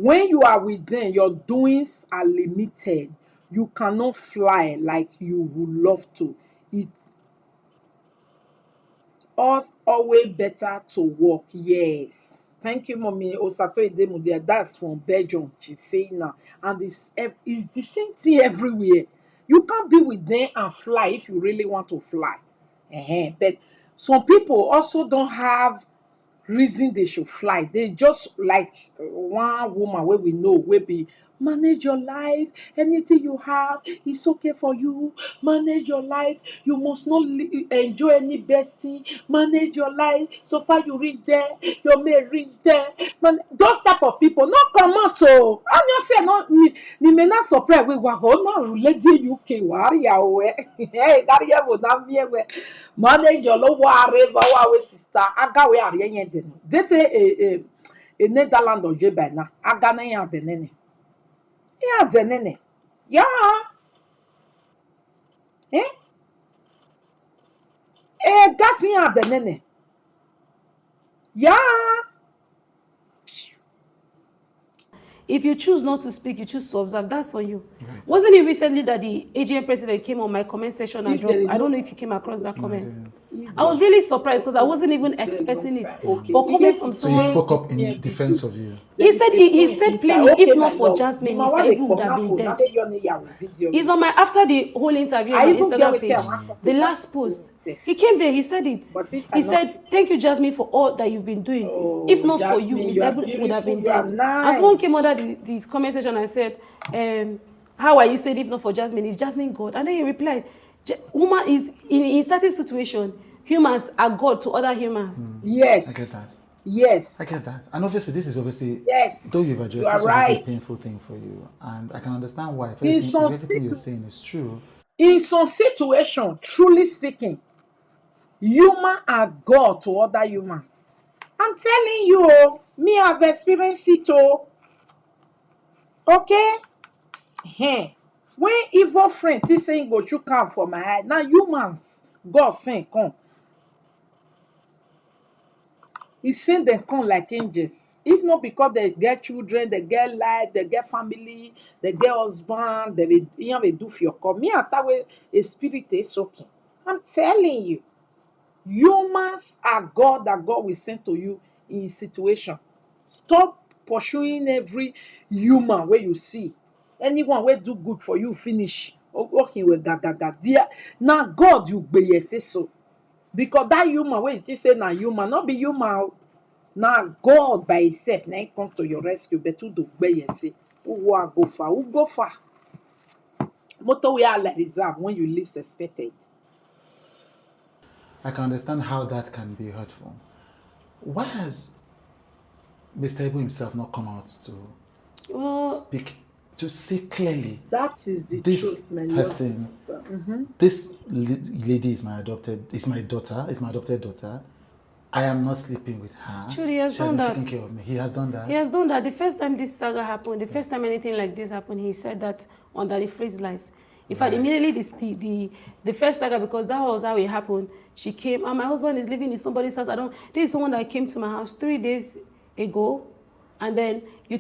When you are with them, your doings are limited. You cannot fly like you would love to. It's always better to walk. Yes. Thank you, Mommy. Osato Edemudia. That's from Belgium. She's saying now. And it's the same thing everywhere. You can't be with them and fly if you really want to fly. But some people also don't have reason they should fly. They just like one woman where we know will be manage your life. Anything you have is okay for you. Manage your life. You must not enjoy any best thing. Manage your life. So far you reach there, you may reach there. Those type of people not come out. So I'm just saying no. Ni may not surprise we go no lady UK warrior we. Hey, that you would not be we. Manage your low worry, our sister. Aga we are yen. Dete a Netherlands or Jebena. Aga na ya benene. Ya denene. Ya. Gas ya denene. Ya. If you choose not to speak, you choose to observe. That's for you. Right. Wasn't it recently that the AGM president came on my comment section and dropped? I don't know if you came across that comment. I was really surprised because I wasn't even expecting it. Okay. But coming from someone, so he spoke up in defense of you. He said plainly, if not for Jasmine, Mr. Ibu would have been dead. He's on my after the whole interview on my Instagram page. The last post, he came there. He said it. He said, "Thank you, Jasmine, for all that you've been doing. If not for you, Mr. Ibu would have been dead." And someone came under the comment section and said, "How are you saying if not for Jasmine? Is Jasmine God?" And then he replied, "Woman is in certain situation." Humans are God to other humans. Yes. I get that. Yes. I get that. And obviously, this is obviously, yes. Though you've addressed, this is obviously a painful thing for you. And I can understand why. If everything you're saying is true. In some situation, truly speaking, humans are God to other humans. I'm telling you, me have experienced it. Okay? When evil friend is saying, "Go you come for my eye," now humans, God saying, "Come." He sent them come like angels. If not because they get children, they get life, they get family, they get husband, they will do for your call. Me and that way a spirit is okay. I'm telling you, humans are God that God will send to you in situation. Stop pursuing every human where you see. Anyone will do good for you, finish. Working with gaga. Now God you be say so. Because that human wey you say na human not be human na God by himself na come to your rescue but who do gbe say who go far motor wey are reserve when you least expected. I can understand how that can be hurtful. Why has Mr. Ibu himself not come out to speak, to say clearly? That is the this truth, person, this lady is my adopted daughter. I am not sleeping with her. Truly, he has done that. Taking care of me. He has done that. He has done that. The first time this saga happened, the first time anything like this happened, he said that under the freeze life. In fact, immediately the first saga, because that was how it happened. She came, and my husband is living in somebody's house. This is someone that came to my house 3 days ago. And then you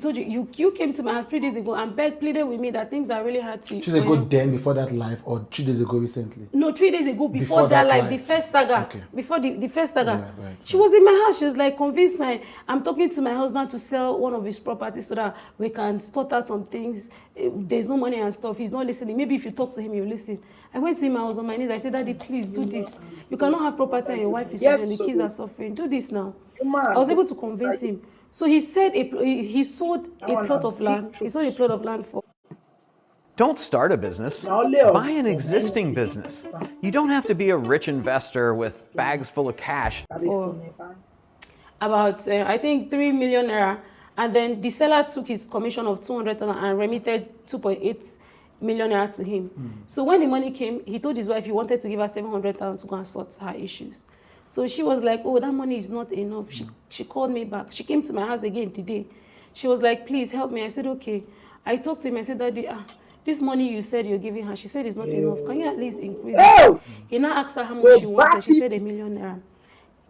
came to my house 3 days ago and pleaded with me that things are really hard to. 3 days ago then, before that live, or 3 days ago recently? No, 3 days ago before that live, the first saga. Okay. Before the first saga. Yeah, right, she was in my house. She was like convinced I'm talking to my husband to sell one of his properties so that we can sort out some things. There's no money and stuff. He's not listening. Maybe if you talk to him, he'll listen. I went to him, I was on my knees. I said, "Daddy, please do this. You cannot have property and your wife is suffering and the kids are suffering. Do this now." I was able to convince him. So he said he sold a plot of land. He sold a plot of land for. Don't start a business. Buy an existing business. You don't have to be a rich investor with bags full of cash. About, I think, 3 million naira. And then the seller took his commission of 200,000 and remitted 2.8 million naira to him. So when the money came, he told his wife he wanted to give her 700,000 to go and sort her issues. So she was like, "Oh, that money is not enough." She called me back. She came to my house again today. She was like, "Please help me." I said, "Okay." I talked to him. I said, "Daddy, this money you said you're giving her," she said it's not enough. "Can you at least increase it?" He now asked her how much she wanted. She said 1 million naira.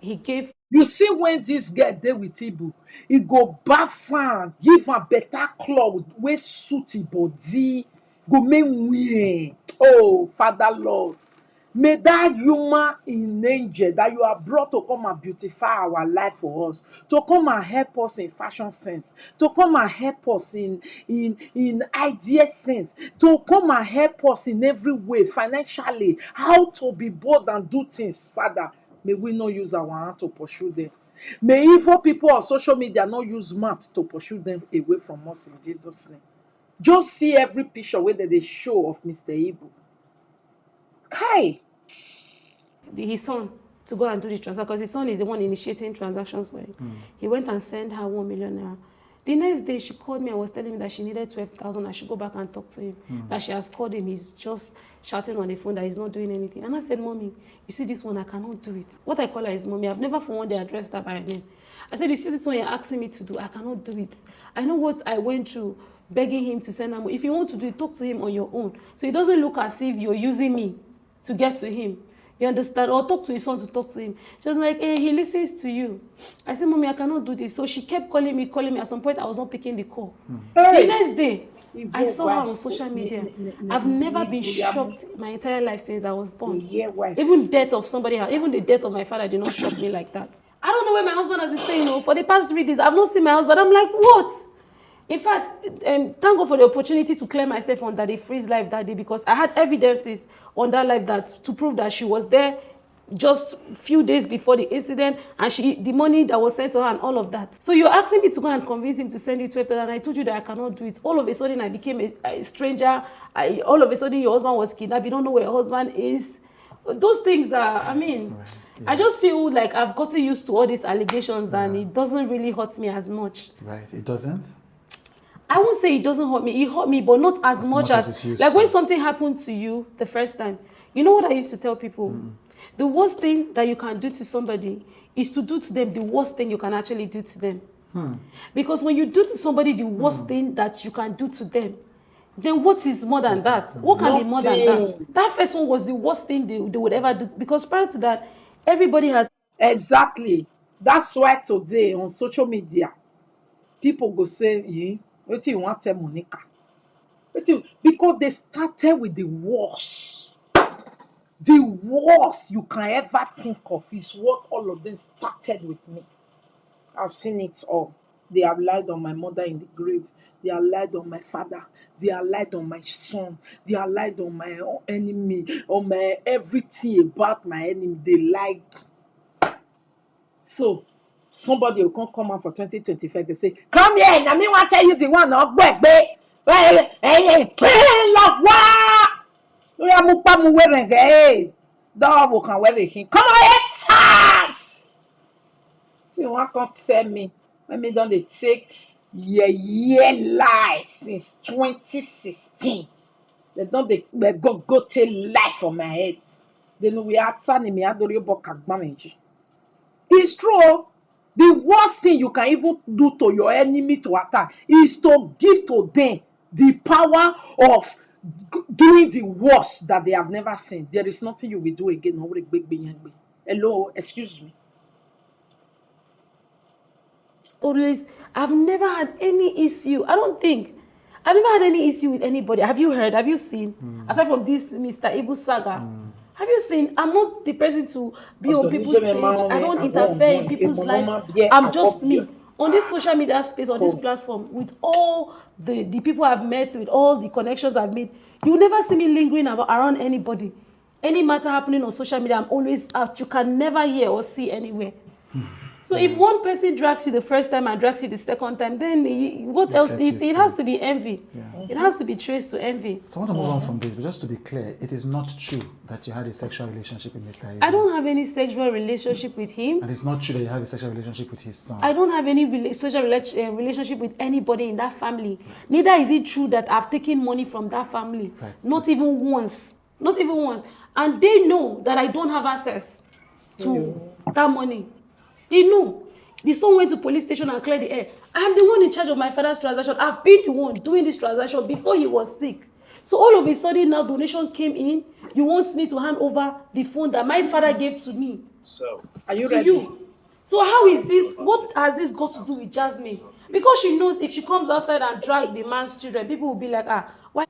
he gave. You see when this girl dey with Ibu, he go baff am, give am better cloth wey suit him body, go make wear. Oh, Father Lord, may that human in angel that you have brought to come and beautify our life for us, to come and help us in fashion sense, to come and help us in idea sense, to come and help us in every way, financially, how to be bold and do things, Father. May we not use our hand to pursue them. May evil people on social media not use mouth to pursue them away from us in Jesus' name. Just see every picture where they show of Mr. Ibu. Kai. His son to go and do the transaction because his son is the one initiating transactions for him. He went and sent her 1 million naira. The next day, she called me and was telling me that she needed 12,000. I should go back and talk to him. That she has called him. He's just shouting on the phone that he's not doing anything. And I said, Mommy, you see this one, I cannot do it. What I call her is Mommy. I've never for one day addressed her by her name. I said, you see this one you're asking me to do, I cannot do it. I know what I went through begging him to send her money. If you want to do it, talk to him on your own. So it doesn't look as if you're using me to get to him. You understand? Or talk to his son to talk to him. She was like, hey, he listens to you. I said, Mommy, I cannot do this. So she kept calling me. At some point, I was not picking the call. Hey. The next day, I saw her on social media. I've never been shocked my entire life since I was born. Even death of somebody, even the death of my father did not shock me like that. I don't know where my husband has been saying, no, for the past 3 days, I've not seen my husband. I'm like, what? In fact, thank God for the opportunity to clear myself under the freeze life that day because I had evidences on that life that to prove that she was there just a few days before the incident and the money that was sent to her and all of that. So you're asking me to go and convince him to send you 12,000 and I told you that I cannot do it. All of a sudden I became a stranger. All of a sudden your husband was kidnapped. You don't know where your husband is. Those things are, I mean, right, yeah. I just feel like I've gotten used to all these allegations and it doesn't really hurt me as much. Right, it doesn't? I won't say it doesn't hurt me. It hurt me, but not as much as like when something happened to you the first time. You know what I used to tell people? The worst thing that you can do to somebody is to do to them the worst thing you can actually do to them. Because when you do to somebody the worst thing that you can do to them, then what is more than that? What can be more than that? That first one was the worst thing they would ever do. Because prior to that, everybody has... Exactly. That's why today on social media, people go say, what do you want to tell Monica? Because they started with the worst. The worst you can ever think of is what all of them started with me. I've seen it all. They have lied on my mother in the grave. They have lied on my father. They have lied on my son. They have lied on my enemy, on my everything about my enemy. They lied. So, somebody will come out for 2025 and say, come here, and I mean, I tell you the one of back. Come on, see, one can't tell me. Let me don't they take year lie since 2016. They don't they go take life for my head. They know we are turning me adori. It's true. The worst thing you can even do to your enemy to attack is to give to them the power of doing the worst that they have never seen. There is nothing you will do again. Hello, excuse me. Always, I've never had any issue. I've never had any issue with anybody. Have you heard? Have you seen? Aside from this Mr. Ibu saga. Have you seen? I'm not the person to be on people's page. I don't interfere in people's life. I'm just me. On this social media space, on this platform, with all the people I've met, with all the connections I've made, you will never see me lingering around anybody. Any matter happening on social media, I'm always out. You can never hear or see anywhere. So if one person drags you the first time and drags you the second time, then what else? It has to be envy. Yeah. It has to be traced to envy. So I want to move on from this, but just to be clear, it is not true that you had a sexual relationship with Mr. Ibu. I don't have any sexual relationship with him. And it's not true that you had a sexual relationship with his son. I don't have any sexual relationship with anybody in that family. Neither is it true that I've taken money from that family. Right. Not even once. Not even once. And they know that I don't have access to that money. They know. The son went to police station and cleared the air. I'm the one in charge of my father's transaction. I've been the one doing this transaction before he was sick. So all of a sudden now donation came in. You want me to hand over the phone that my father gave to me So, are you to ready? you. So how is this? What has this got to do with Jasmine? Because she knows if she comes outside and drag the man's children, people will be like, why?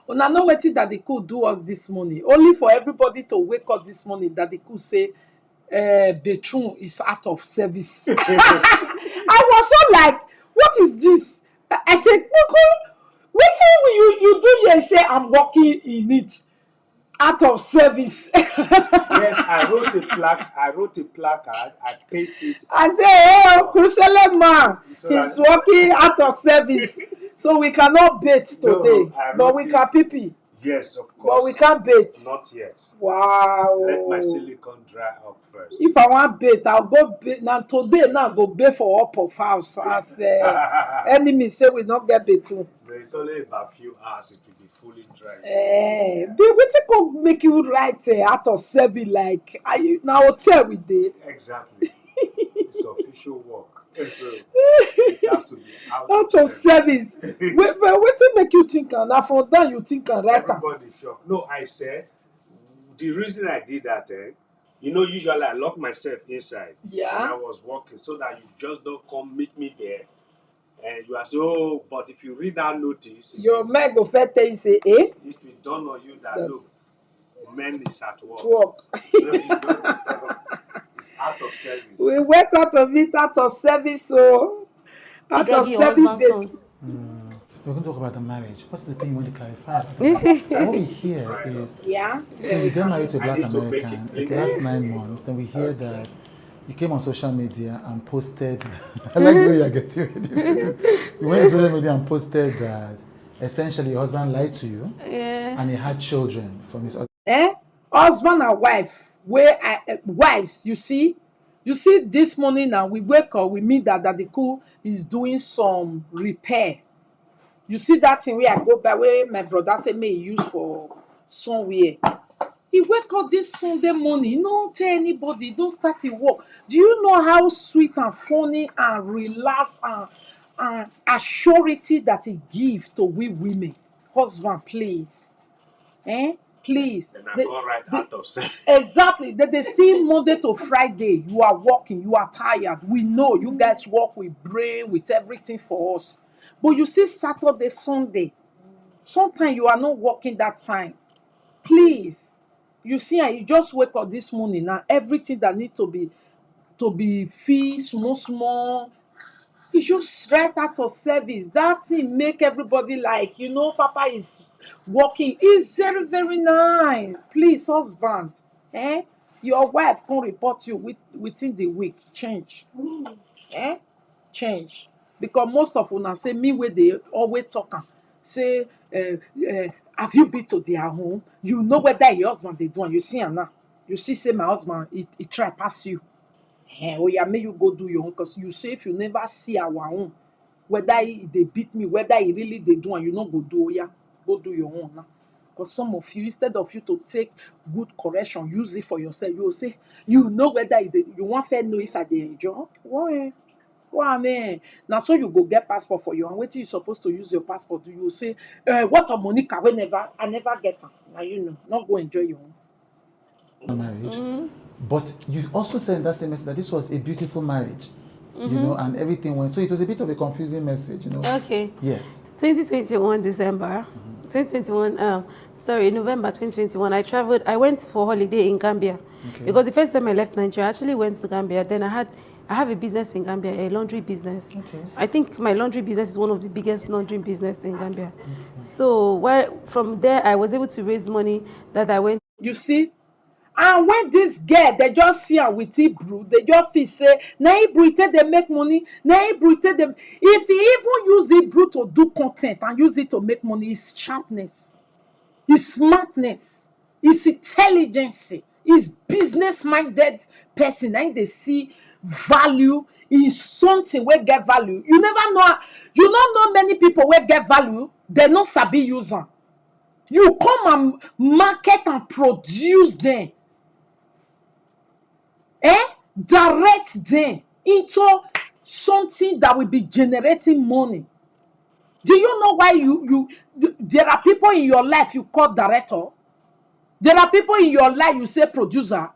Una know wetin that they could do us this morning. Only for everybody to wake up this morning that they could say, Betron is out of service. I was so like, what is this? I said, wetin will you do here? Say I'm working in it. Out of service. yes, I wrote a placard, I pasted it. I say, oh, Crusele man, he's working out of service. So we cannot bait today. But we can pee. Yes, of course. But we can't bait. Not yet. Wow. Let my silicone dry up first. If I want bait, I'll go bait. Now today, now go bait for up of house. As enemy say we not get bait through. But it's only about a few hours it will be fully dry. But wetin go make you write out of service like are you now hotel with day? Exactly. It's official work. So it has to be out of service. But wetin make you think and from that you think and write am? Everybody shocked. No, I said the reason I did that, usually I lock myself inside when I was working so that you just don't come meet me there. And you are saying, oh, but if you read that notice, your man go first tell you say, it will dawn on you that look, men is at work. So you don't discover it's out of service. We work out of it out of service, so out of service. We're going to talk about the marriage. What's the thing you want to clarify? What we hear is, so you get married to a Black American, it lasts 9 months, then we hear that you came on social media and posted, I like the way you're getting ready. You went on social media and posted that essentially your husband lied to you and he had children from his other. Husband and wife, wives, you see this morning now we wake up, we meet that the cool is doing some repair. You see that thing where I go by where my brother say may use for somewhere. He wake up this Sunday morning, he don't tell anybody, he don't start his work. Do you know how sweet and funny and relaxed and assurity that he give to we women? Husband, please. Please. Then I go right out of service. Exactly. They see Monday to Friday, you are working, you are tired. We know you guys work with brain, with everything for us. But you see Saturday, Sunday, sometimes you are not working that time. Please. You see, you just wake up this morning and everything that need to be fee small. It's just right out of service. That thing make everybody like, Papa is working. It's very, very nice. Please, husband, your wife can report you within the week. Change. Change. Because most of una say me where they always talk say have you been to their home? You know whether your husband they do and you see her now. You see say my husband he try pass you. Oh yeah, may you go do your own because you say if you never see our own, whether they beat me, whether he really they do and you not go do, go do your own now. Because some of you, instead of you to take good correction, use it for yourself, you will say, you know whether you want to know if I they enjoy. Well, man. Now so you go get passport for you and wait till you supposed to use your passport. You will say, what a Monica I never get her. Now not go enjoy your own marriage. But you also said in that same message that this was a beautiful marriage, and everything went. So it was a bit of a confusing message, Okay. Yes. 2021 December, 2021. November 2021. I went for holiday in Gambia because the first time I left Nigeria, I actually went to Gambia. Then I have a business in Gambia, a laundry business. Okay. I think my laundry business is one of the biggest laundry business in Gambia. So from there, I was able to raise money that I went. You see. And when this girl, they just see her with Hebrew, they just feel say, na Hebrew they make money, na Hebrew they. If he even use Hebrew to do content and use it to make money, it's sharpness, it's smartness, it's intelligence, it's business-minded person. And they see value in something where get value. You don't know many people where get value, they not sabi use them. You come and market and produce them. Direct them into something that will be generating money. Do you know why there are people in your life you call director? There are people in your life you say producer.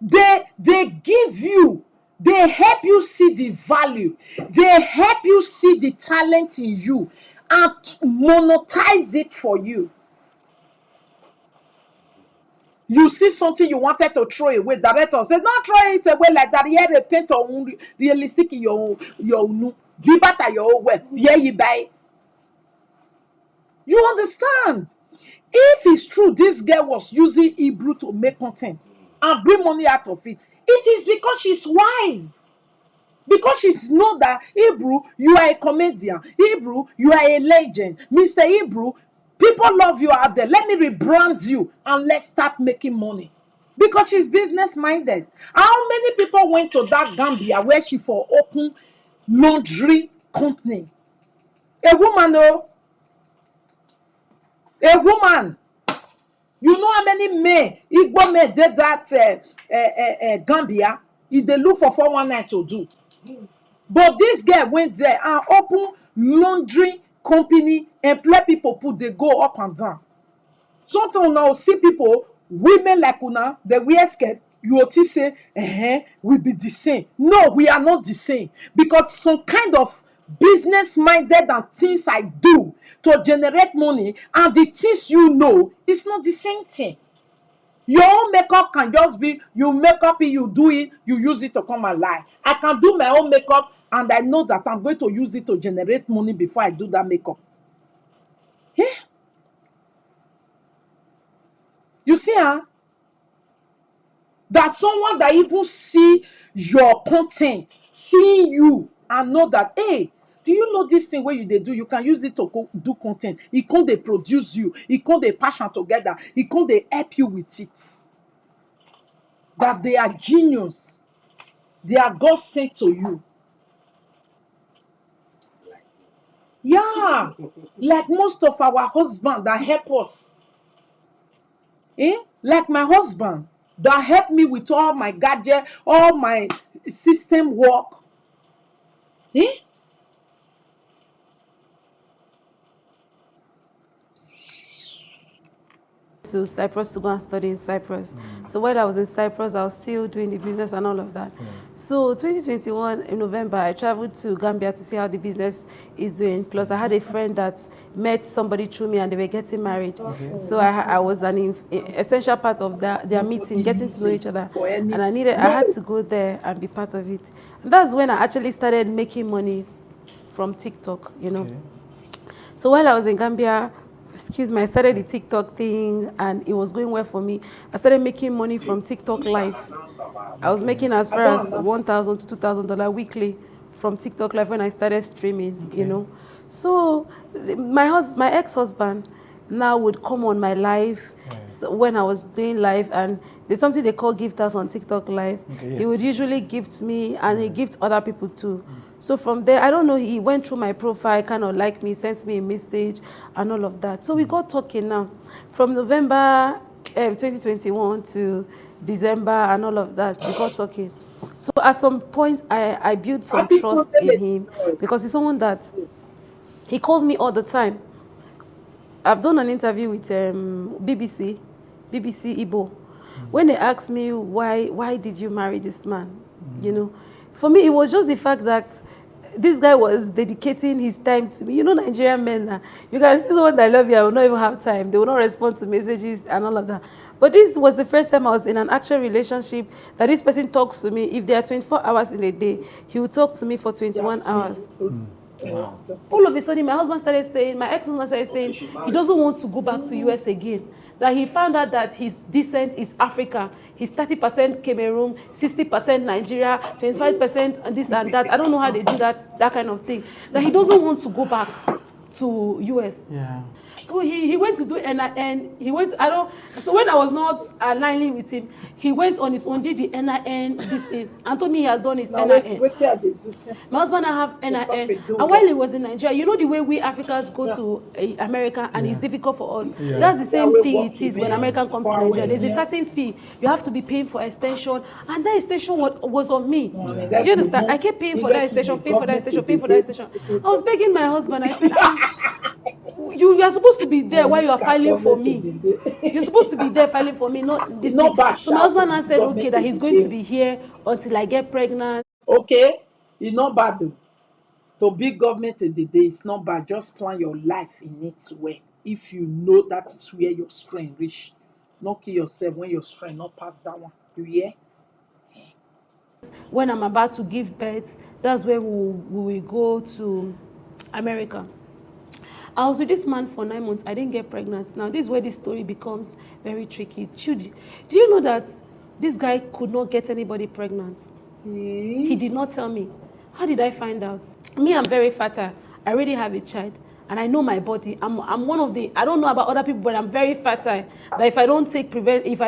They give you, they help you see the value, they help you see the talent in you and monetize it for you. You see something you wanted to throw away, director said, not throw it away like that. Here they paint on realistic your give at your own way. Yeah, you buy. You understand? If it's true, this girl was using Hebrew to make content and bring money out of it, it is because she's wise. Because she's know that Hebrew, you are a comedian. Hebrew, you are a legend. Mr. Hebrew, people love you out there. Let me rebrand you and let's start making money. Because she's business minded. How many people went to that Gambia where she for open laundry company? A woman, oh. A woman. You know how many men, Igbo men did that Gambia? If they look for 419 to do. But this girl went there and opened laundry company, employ people, they go up and down. Sometimes now see people, women like Una, they wear skirt, you will say, we be the same. No, we are not the same. Because some kind of business-minded and things I do to generate money and the things you know, it's not the same thing. Your own makeup can just be, you make up it, you do it, you use it to come alive. I can do my own makeup and I know that I'm going to use it to generate money before I do that makeup. Yeah. You see, There's someone that even see your content, see you, and know that, hey, do you know this thing where they do? You can use it to do content. It can't they produce you. It can't they passion together. It can't they help you with it. That they are genius. They are God sent to you. Yeah. Like most of our husbands that help us. Like my husband that helped me with all my gadget, all my system work. To Cyprus to go and study in Cyprus. So while I was in Cyprus, I was still doing the business and all of that. So 2021 in November, I traveled to Gambia to see how the business is doing. Plus, I had a friend that met somebody through me and they were getting married. So I was an essential part of their meeting, getting to know each other. And I had to go there and be part of it. And that's when I actually started making money from TikTok, you know. So while I was in Gambia, I started the TikTok thing and it was going well for me. I started making money from TikTok Live. I was making as far as $1,000 to $2,000 weekly from TikTok Live when I started streaming, you know. So my ex-husband now would come on my live when I was doing live, and there's something they call gifters on TikTok Live. He would usually gift me and he gift other people too. So from there, I don't know, he went through my profile, kind of liked me, sent me a message and all of that. So we got talking now. From November 2021 to December and all of that, we got talking. So at some point, I built some trust in him because he's someone that, he calls me all the time. I've done an interview with BBC Igbo. When they asked me, why did you marry this man? You know, for me, it was just the fact that this guy was dedicating his time to me. You know, Nigerian men, you can see someone that love you, I will not even have time. They will not respond to messages and all of that. But this was the first time I was in an actual relationship that this person talks to me. If there are 24 hours in a day, he will talk to me for 21 hours. Wow. All of a sudden, my ex-husband started saying, he doesn't want to go back to US again. That he found out that his descent is Africa. He's 30% Cameroon, 60% Nigeria, 25% this and that. I don't know how they do that kind of thing. That he doesn't want to go back to US. Yeah. So he went to do NIN. So when I was not aligning with him, he went on his own, did the NIN, this thing, and told me he has done his NIN. My husband have NIN. And while he was in Nigeria, you know the way we Africans go to America and it's difficult for us. That's the same thing it is when American comes to Nigeria. There's a certain fee. You have to be paying for extension. And that extension was on me. Do you understand? I kept paying for that extension, paying for that extension, paying for that extension. I was begging my husband. I said, You are supposed to be there while you are filing for me. You're supposed to be there filing for me, not this thing. So my husband now said, okay, that he's going to be here until I get pregnant. Okay, it's not bad though. To be government in the day, it's not bad. Just plan your life in its way. If you know that is where your strength reach, not kill yourself when your strength not pass that one. You hear? When I'm about to give birth, that's when we will go to America. I was with this man for 9 months. I didn't get pregnant. Now, this is where this story becomes very tricky. Do you know that this guy could not get anybody pregnant? He did not tell me. How did I find out? Me, I'm very fertile. I already have a child. And I know my body. I'm one of the, I don't know about other people, but I'm very fertile. That if I don't take if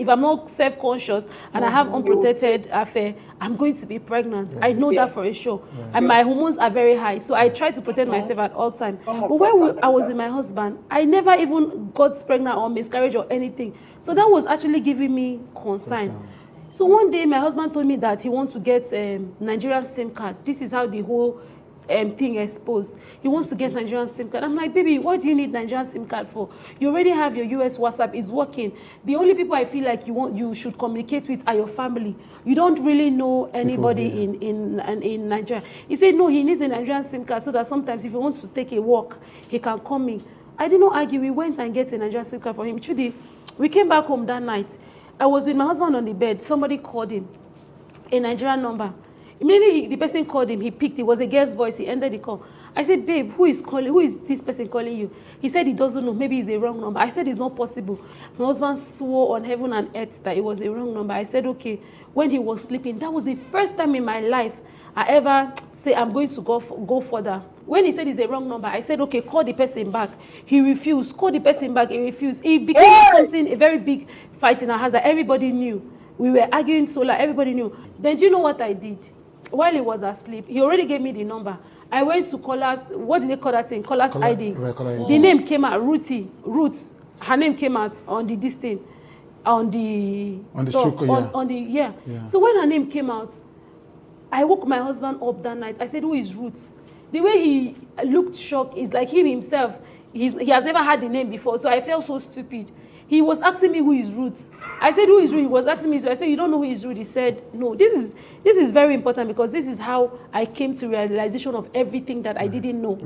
I'm not self-conscious and I have unprotected affair, I'm going to be pregnant. I know that for a sure. And my hormones are very high. So I try to protect myself at all times. But when I was with my husband, I never even got pregnant or miscarriage or anything. So that was actually giving me concern. So one day my husband told me that he wants to get Nigerian SIM card. This is how the whole thing exposed. He wants to get Nigerian SIM card. I'm like, baby, what do you need Nigerian SIM card for? You already have your US WhatsApp, is working. The only people I feel like you should communicate with are your family. You don't really know anybody in Nigeria. He said no, he needs a Nigerian SIM card so that sometimes if he wants to take a walk, he can call me. I did not argue. We went and get a Nigerian SIM card for him. Trudy, we came back home that night. I was with my husband on the bed. Somebody called him, a Nigerian number. Immediately, the person called him. He picked. It was a girl's voice. He ended the call. I said, babe, who is calling? Who is this person calling you? He said he doesn't know. Maybe it's a wrong number. I said it's not possible. My husband swore on heaven and earth that it was a wrong number. I said, okay. When he was sleeping, that was the first time in my life I ever say I'm going to go further. When he said it's a wrong number, I said, okay, call the person back. He refused. Call the person back. He refused. It became something, a very big fight in our house that everybody knew. We were arguing so loud, everybody knew. Then do you know what I did? While he was asleep, he already gave me the number. I went to callers, what did they call that thing? Callers ID. The name came out, Ruth. Her name came out on the this thing, on the yeah. So when her name came out, I woke my husband up that night. I said, who is Ruth? The way he looked shocked is like him himself. He has never had the name before, so I felt so stupid. He was asking me who is Ruth. I said, who is Ruth? He was asking me, so I said, you don't know who is Ruth? He said, no. This is very important because this is how I came to realization of everything that I didn't know.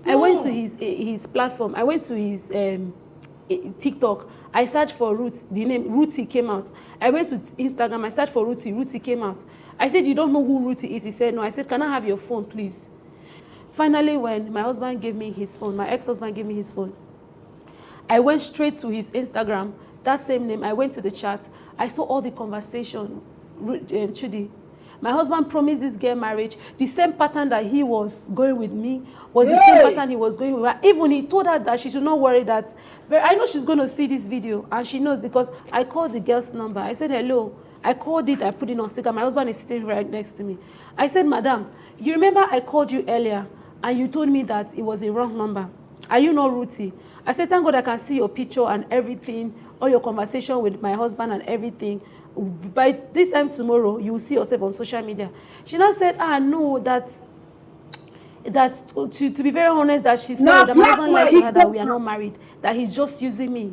I went to his platform. I went to his TikTok. I searched for Ruth. The name Ruthie came out. I went to Instagram. I searched for Ruthie. Ruthie came out. I said, you don't know who Ruthie is? He said, no. I said, can I have your phone, please? Finally, when my husband gave me his phone, my ex-husband gave me his phone, I went straight to his Instagram, that same name. I went to the chat. I saw all the conversation. Chudi, my husband promised this girl marriage. The same pattern that he was going with me was the same pattern he was going with her. Even he told her that she should not worry that. I know she's going to see this video, and she knows because I called the girl's number. I said, hello. I called it. I put it on speaker. My husband is sitting right next to me. I said, madam, you remember I called you earlier, and you told me that it was a wrong number. Are you not Ruthie? I said, thank God I can see your picture and everything, all your conversation with my husband and everything. By this time tomorrow, you will see yourself on social media. She now said, no, to be very honest, that she said that my husband lied to her that we are not married, that he's just using me.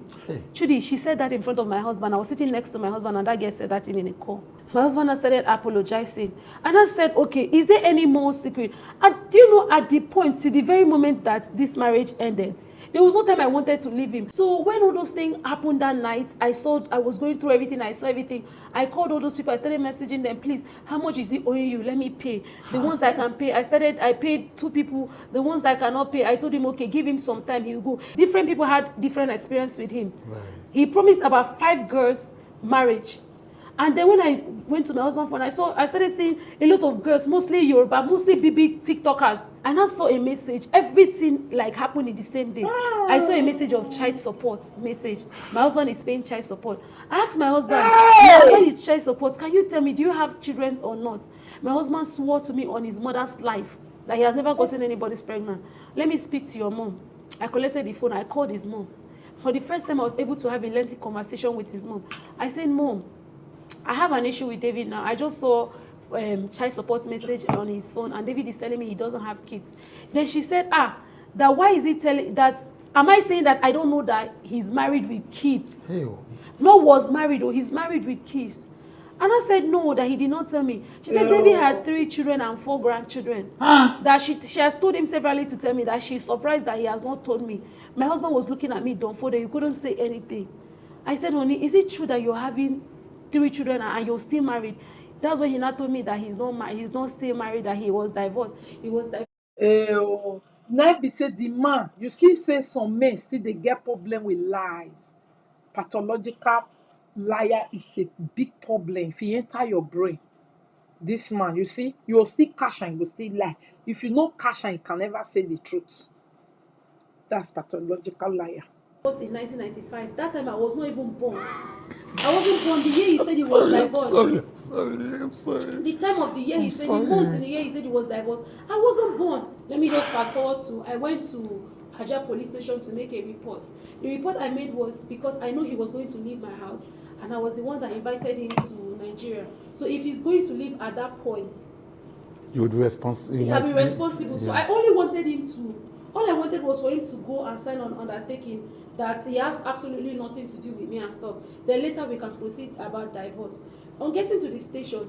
Trudy, she said that in front of my husband. I was sitting next to my husband, and that girl said that in a call. My husband has started apologizing. And I said, okay, is there any more secret? And do you know, at the point, to the very moment that this marriage ended, there was no time I wanted to leave him. So when all those things happened that night, I was going through everything. I saw everything. I called all those people. I started messaging them, please, how much is he owing you? Let me pay. The ones I can pay. I paid 2 people. The ones I cannot pay, I told him, okay, give him some time. He'll go. Different people had different experience with him. He promised about 5 girls marriage. And then when I went to my husband's phone, I started seeing a lot of girls, mostly Yoruba, mostly big TikTokers. And I saw a message. Everything like happened in the same day. I saw a message of child support message. My husband is paying child support. I asked my husband, what is child support? Can you tell me, do you have children or not? My husband swore to me on his mother's life that he has never gotten anybody's pregnant. Let me speak to your mom. I collected the phone. I called his mom. For the first time, I was able to have a lengthy conversation with his mom. I said, Mom, I have an issue with David now. I just saw child support message on his phone, and David is telling me he doesn't have kids. Then she said, that why is he telling that? Am I saying that I don't know that he's married with kids? Ew. No, was married, or he's married with kids. And I said, no, that he did not tell me. She said, David had 3 children and 4 grandchildren. That she has told him severally to tell me that she's surprised that he has not told me. My husband was looking at me dumbfounded. You couldn't say anything. I said, honey, is it true that you're having 3 children and you're still married? That's when he now told me that he's not still married, that he was divorced. He was divorced. Now be say the man, you still say some men still they get problem with lies. Pathological liar is a big problem. If he enter your brain, this man, you see, you will still cash and you will still lie. If you know cash and you can never say the truth. That's pathological liar. In 1995. That time I was not even born. I wasn't born the year he said he was divorced. I'm sorry. The time of the year he said, the month in the year he said he was divorced, I wasn't born. Let me just fast forward to, I went to Aja police station to make a report. The report I made was because I know he was going to leave my house, and I was the one that invited him to Nigeria. So if he's going to leave at that point, you would be responsible. I'll be responsible. Yeah. So I only wanted him to, all I wanted was for him to go and sign on undertaking that he has absolutely nothing to do with me and stuff. Then later we can proceed about divorce. On getting to the station,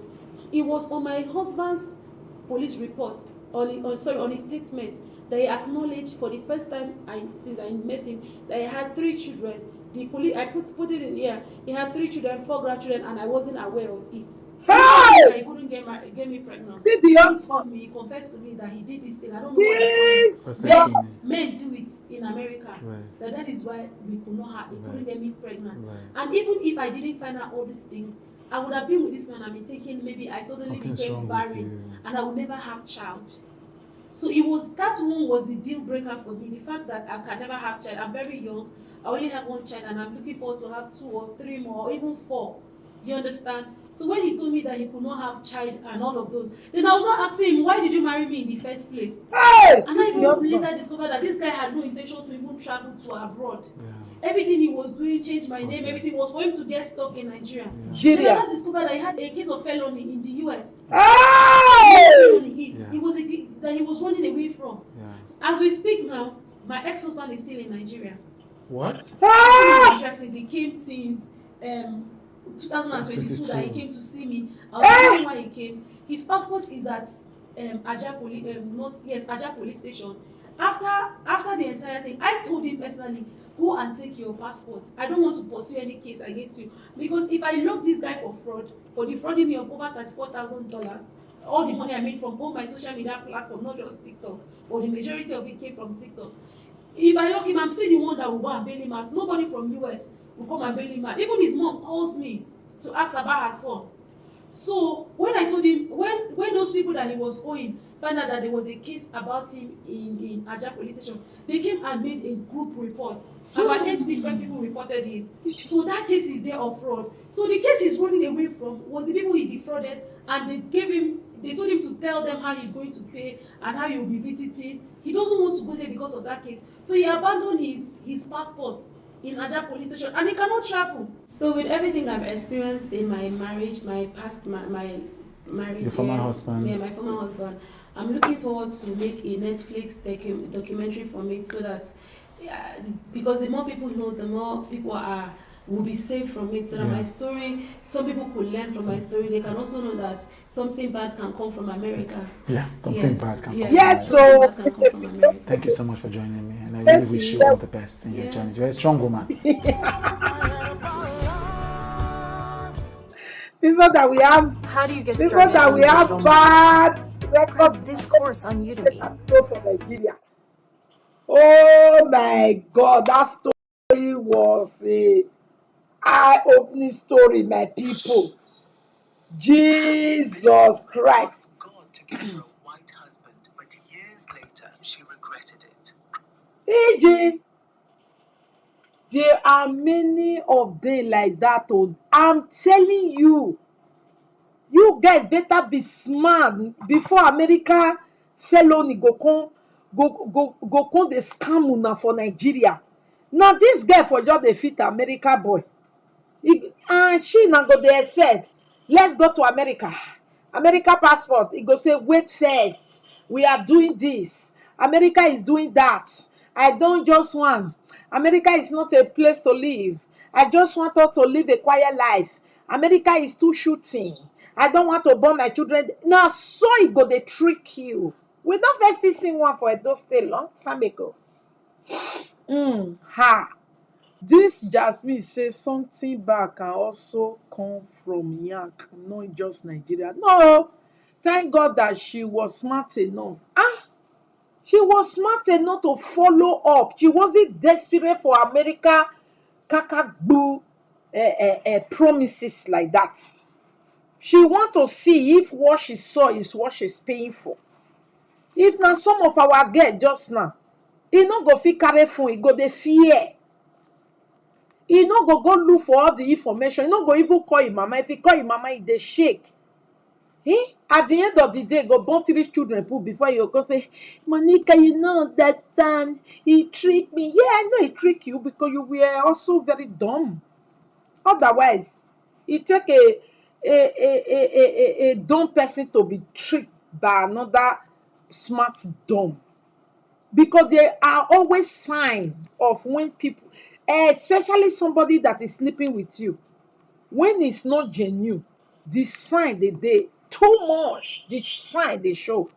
it was on my husband's police report, on his statement, that he acknowledged for the first time since I met him that he had 3 children. The police, I put it in here. He had 3 children, 4 grandchildren, and I wasn't aware of it. He couldn't get me pregnant. See the husband. He confessed to me that he did this thing. I don't know why men do it in America. Right. That is why we could not have. He couldn't get me pregnant. Right. And even if I didn't find out all these things, I would have been with this man and been thinking maybe I suddenly became barren and I would never have child. So that one was the deal breaker for me. The fact that I can never have child. I'm very young. I only have 1 child, and I'm looking forward to have 2 or 3 more, or even 4. You understand? So when he told me that he could not have child and all of those, then I was not asking him, why did you marry me in the first place? Yes! And I even later discovered that this guy had no intention to even travel to abroad. Yeah. Everything he was doing, changed my name, everything was for him to get stuck in Nigeria. Then I later discovered that he had a case of felony in the US. He was that he was running away from. Yeah. As we speak now, my ex-husband is still in Nigeria. What? Since he came since 2022 that he came to see me. I was wondering why he came. His passport is at Aja police station. After the entire thing, I told him personally, go and take your passport. I don't want to pursue any case against you, because if I lock this guy for fraud, for defrauding me of over $34,000, all the money I made from all my social media platform, not just TikTok, but the majority of it came from TikTok. If I lock him, I'm still the one that will go and bail him out. Nobody from US will come and bail him out. Even his mom calls me to ask about her son. So when I told him, when those people that he was owing found out that there was a case about him in Aja police station, they came and made a group report. About 8 different people reported him. So that case is there of fraud. So the case he's running away from was the people he defrauded, and they told him to tell them how he's going to pay and how he will be visiting. He doesn't want to go there because of that case. So he abandoned his passports in Aja police station, and he cannot travel. So with everything I've experienced in my marriage, my marriage, your former husband. Yeah, my former husband, I'm looking forward to make a Netflix documentary from it, so that because the more people know, the more people will be saved from it. So that my story, some people could learn from my story. They can also know that something bad can come from America. Yeah, something bad can come from America. Thank you so much for joining me, and I really wish you all the best in your journey. You're a strong woman. People that we have, how do you get people that we have bad record this course on Udemy. Go for Nigeria. Oh my God, that story was a eye-opening story, my people. Jesus Christ. God to give her a white husband, but years later she regretted it. AJ, there are many of them like that. I'm telling you, you guys better be smart before America felony go come the scam una for Nigeria. Now this guy for just the fit America boy. And she now go dey expect, let's go to America passport. He go say, wait first, we are doing this. America is doing that. I don't just want. America is not a place to live. I just want her to live a quiet life. America is too shooting. I don't want to born my children. Now, so it go they trick you. We don't first see one for Edo State long time ago. Ha. This Jasmine says something bad can also come from Yank, not just Nigeria. No, thank God that she was smart enough. She was smart enough to follow up. She wasn't desperate for America kakagbu promises like that. She want to see if what she saw is what she's paying for. If now some of our girls just now, e no go fit carry phone, e go dey fear. E no go look for all the information. E no go even call him mama. If he call him mama, e dey shake. At the end of the day, go born 3 children put before you go say, Monica, you know understand. He tricked me. Yeah, I know he tricked you because you were also very dumb. Otherwise, it take a dumb person to be tricked by another smart dumb. Because there are always signs of when people, especially somebody that is sleeping with you, when it's not genuine, the sign they too much, the sign they show.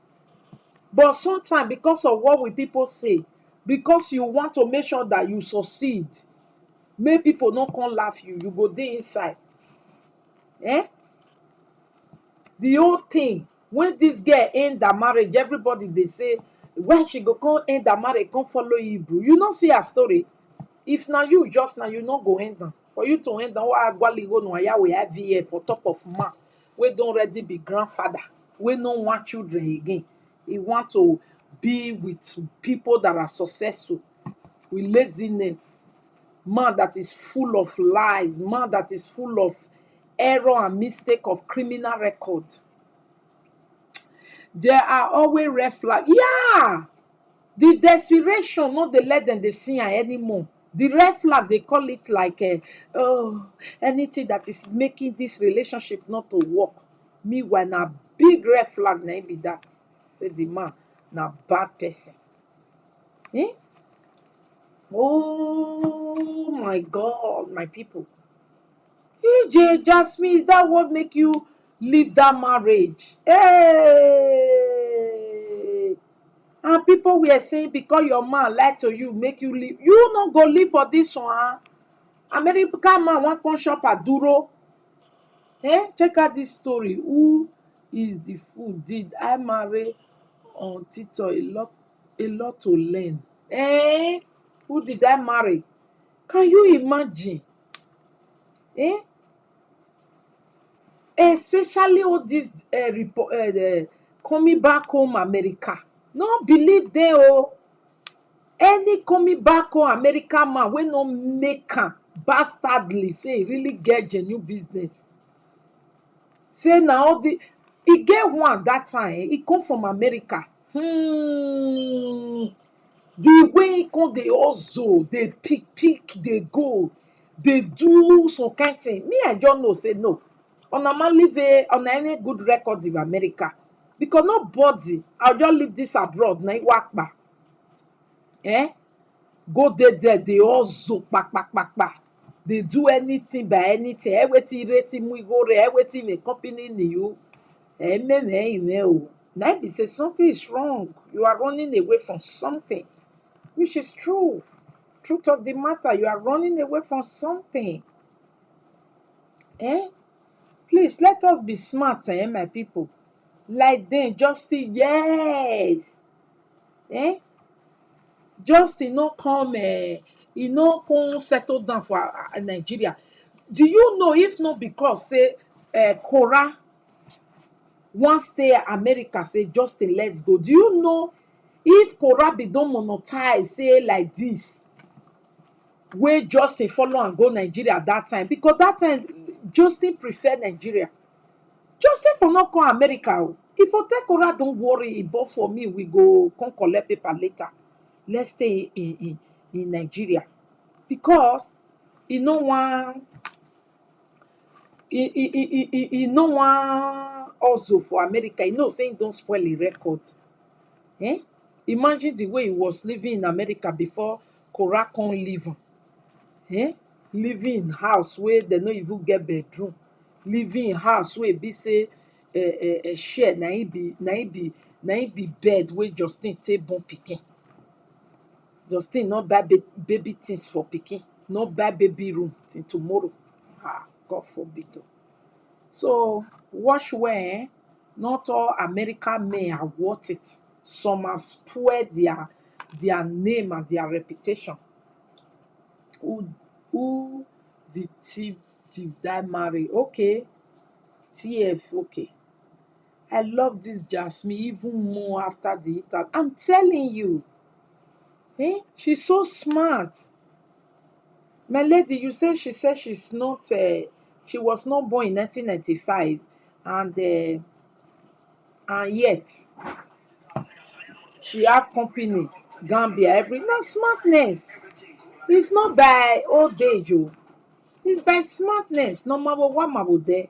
But sometimes because of what we people say, because you want to make sure that you succeed, make people not come laugh you, you go there inside. The whole thing, when this girl end her marriage, everybody they say, when she go come end her marriage, come follow Hebrew. You not see her story. If now you just now, you not go end them. For you to end them, we have here for top of man. We don't already be grandfather. We don't want children again. We want to be with people that are successful, with laziness. Man that is full of lies. Man that is full of error and mistake of criminal record. There are always red flags. Yeah! The desperation, not they let them they see her anymore. The red flag, they call it like anything that is making this relationship not to work. Meanwhile, na big red flag na be that. Say the man, na bad person. Oh my God, my people. EJ, Jasmine, is that what make you leave that marriage? Hey! And people were saying because your man lied to you, make you leave. You not go live for this one. American man want come shop at Duro. Check out this story. Who is the fool? Did I marry on Tito? A lot to learn. Who did I marry? Can you imagine? Especially all this coming back home America. No believe they any coming back home American man wey no make am bastardly say he really get genuine business. Say na all the he get one that time he come from America. The way he come dey hustle, dey pick, dey go, dey do some kind thing. Me I just know say no. On a man live on any good record in America. Because nobody, I'll just leave this abroad. Na work back. Go there, they also back. They do anything by anything. Everything rating we go there, everything a company new. Now be say something is wrong. You are running away from something, which is true. Truth of the matter, you are running away from something. Please let us be smart, my people. Like then, Justin, yes. Justin no come, he no come settle down for Nigeria. Do you know if not because say Cora wants stay America, say Justin, let's go. Do you know if Cora be don monetize say like this, where Justin follow and go Nigeria at that time? Because that time Justin prefer Nigeria. Justin for not come America. If I take Cora, don't worry, but for me, we go come collect paper later. Let's stay in Nigeria. Because he no one he no one also for America. He know saying don't spoil the record. He Imagine the way he was living in America before Cora come live. Living in house where they no even get bedroom. Living in house where be say a share na it be bed where Justin take born pikin. Justin not buy baby things for pikin, not buy baby room till tomorrow. God forbid. So watch where not all American men are worth it. Some have spoiled their name and their reputation. Who did that marry? Okay, TF. Okay, I love this Jasmine even more after the interview. I'm telling you, she's so smart. My lady, you say she said she's not. She was not born in 1995, and yet she have company Gambia every. Not smartness. It's not by old age, oh. It's by smartness. No matter what matter there.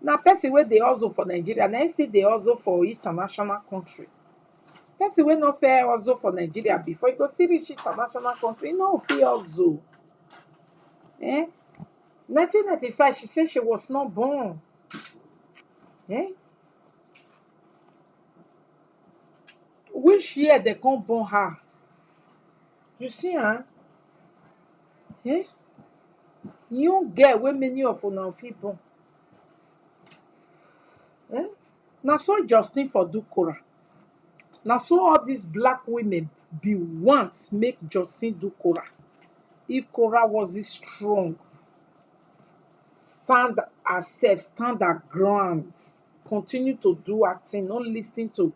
Now, person wey dey hustle for Nigeria, na still dey hustle for international country. Person wey no fair hustle for Nigeria before, he go still reach international country. No fit hustle. 1995, she said she was not born. Which year they come born her? You see, young girl wey many of una fit born. Na so Justin for do Cora. Na so all these black women be want make Justin do Cora. If Cora was strong, stand herself, stand her ground, continue to do her thing, not listening to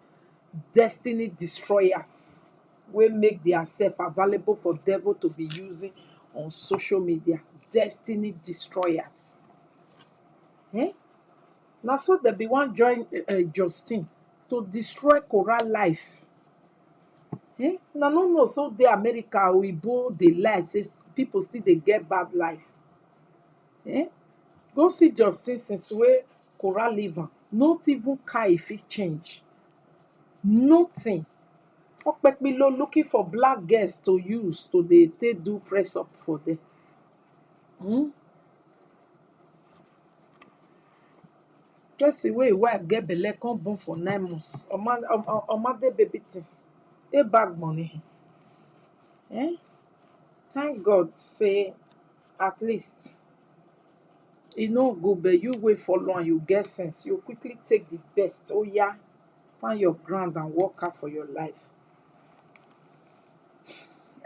destiny destroyers wey make theirself available for devil to be using on social media. Destiny destroyers. Na so they be one join Justin to destroy Cora life. Na no know so dey America oyibo dey lie say people still dey get bad life. Go see Justin since wey Cora leave am. Not even car e fit change. Nothing. Okpekpilo looking for black girls to use to dey take do press up for them. Person wey wife get belle come born for 9 months. Omade baby things. A bag money. Thank God say at least e no go, but you wey follow and you get sense, you quickly take the best. Oh yeah, stand your ground and work out for your life.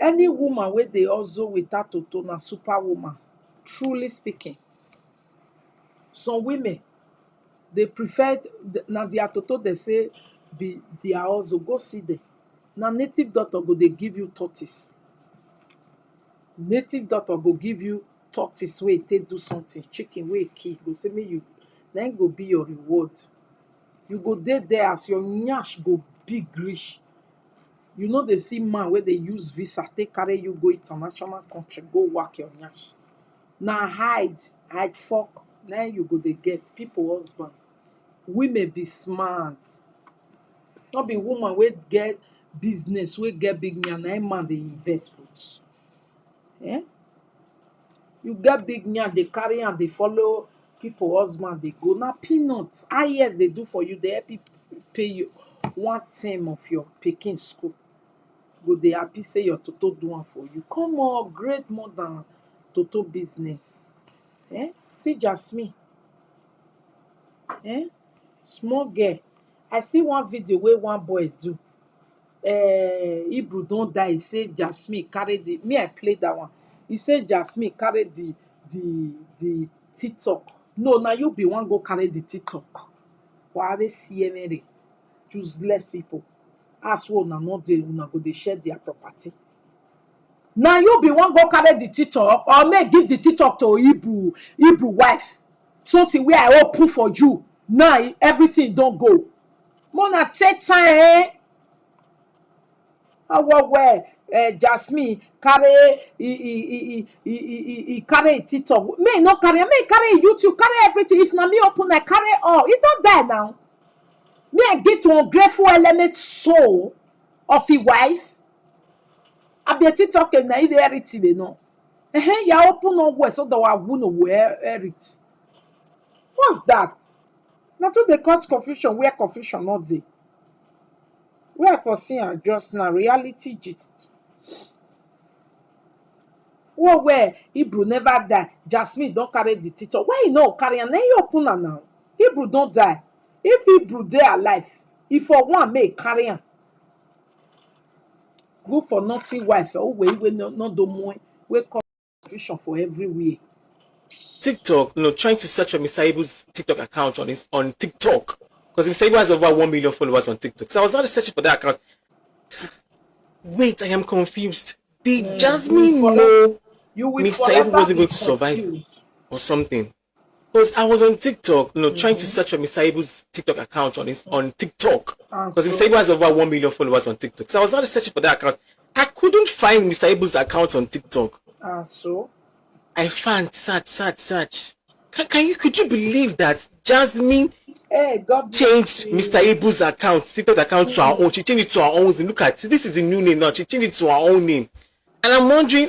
Any woman wey dey hustle without toto na superwoman. Truly speaking, some women they prefer na their toto they say be their hustle. Go see them. Na native doctor go they give you tortoise. Native doctor go give you tortoise wey take do something. Chicken wey kill go say me you. Then go be your reward. You go there as your nyash go big rich. You know they see man where they use visa take carry you go international country go work your nyash. Now hide fuck. Now you go they get people husband. Women be smart. Not be woman wey get business wey get big nyan. Man they invest put. You get big nyan they carry and they follow people husband they go. Now peanuts. Yes they do for you. They help pay you 1 term of your Peking school. Go they happy say your toto do one for you. Come on, great more than toto business. See Jasmine. Small girl. I see one video where one boy do. Hebrew don't die. He say Jasmine carry the me. I played that one. He said Jasmine carry the TikTok. No, now you be one go carry the TikTok. Why they CMA? Useless people. As well, na not they una go they share their property. Now you be one go carry the TikTok or may give the TikTok to Hebrew wife. Something where I open for you. Now everything don't go. Mona take time. Where Jasmine carry he carry TikTok. May not carry, may carry YouTube, carry everything. If na me open, I carry all. You don't die now. Me, I get to ungrateful element soul of his wife. I be talking na even everything no. Ya open no way so that I wouldn't wear it. What's that? Now to the cause confusion, where confusion not dey. Where for seeing just now reality gist. Where Hebrew never die. Jasmine don't carry the teacher. Why you no carry and then you open her now? Hebrew don't die. If Hebrew dey alive, if for one may carry am. Go for nothing wife. Oh, we not do more. We cause confusion for everywhere. TikTok, trying to search for Mr. Ibu's TikTok account on TikTok. Because Mr. Ibu has over 1 million followers on TikTok. So I was not searching for that account. Wait, I am confused. Did Jasmine know Mr. Ibu wasn't going to survive or something? Because I was on TikTok, trying to search for Mr. Ibu's TikTok account on TikTok. Because Mr. Ibu has over 1 million followers on TikTok. So I was not searching for that account. I couldn't find Mr. Ibu's account on TikTok. I found search. Could you believe that Jasmine changed Mr. Ibu's account, TikTok account to her own? She changed it to her own. Look at this is the new name now. She changed it to her own name. And I'm wondering,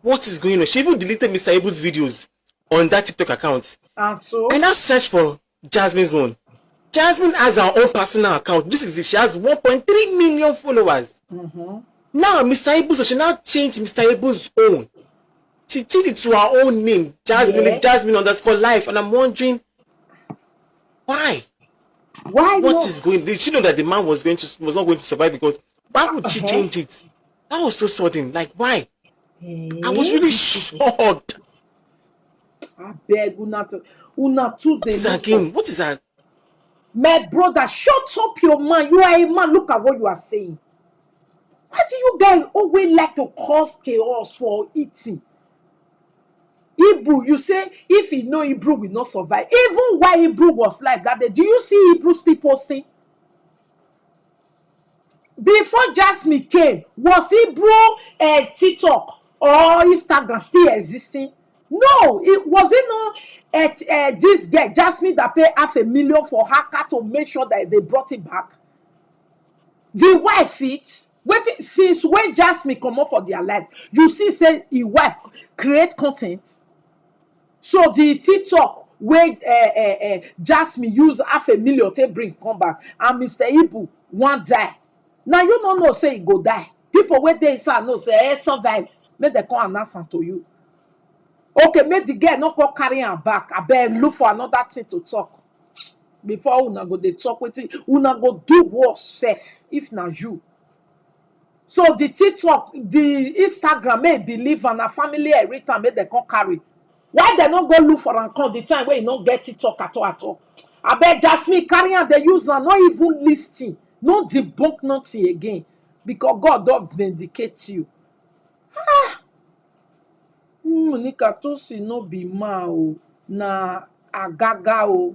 what is going on? She even deleted Mr. Ibu's videos on that TikTok account. I now search for Jasmine's own. Jasmine has her own personal account. This is it. She has 1.3 million followers. Now, Mr. Ibu, so she now changed Mr. Ibu's own. She changed it to her own name, Jasmine, Jasmine_life. And I'm wondering, why? What is going on? Did she know that the man was not going to survive? Because why would she change it? That was so sudden. Like, why? I was really shocked. I beg una too. What is that game? What is that? My brother, shut up your man. You are a man. Look at what you are saying. Why do you guys always like to cause chaos for eating? Hebrew, you say if he know Hebrew will not survive. Even while Hebrew was like that, do you see Hebrew still posting? Before Jasmine came, was Hebrew TikTok or Instagram still existing? No, it wasn't no this girl Jasmine that paid $500,000 for her car to make sure that they brought it back. The wife since when Jasmine come up for their life, you see say his wife create content. So the TikTok where Jasmine use $500,000 to bring come back, and Mr. Ibu one die. Now you don't know say he go die. People where they say no say survive. Make they come announce to you. Okay, make the girl not go carry her back. I better look for another thing to talk. Before una go they talk with it, una go do worse safe if not you. So the TikTok, the Instagram may believe and a family every time make they come carry. Why they not go look for and come the time where you not get TikTok at all? I bet Jasmine carry and they use and not even listing, no debunk nothing again. Because God don't vindicate you. Monica Tosi no be ma o na agaga o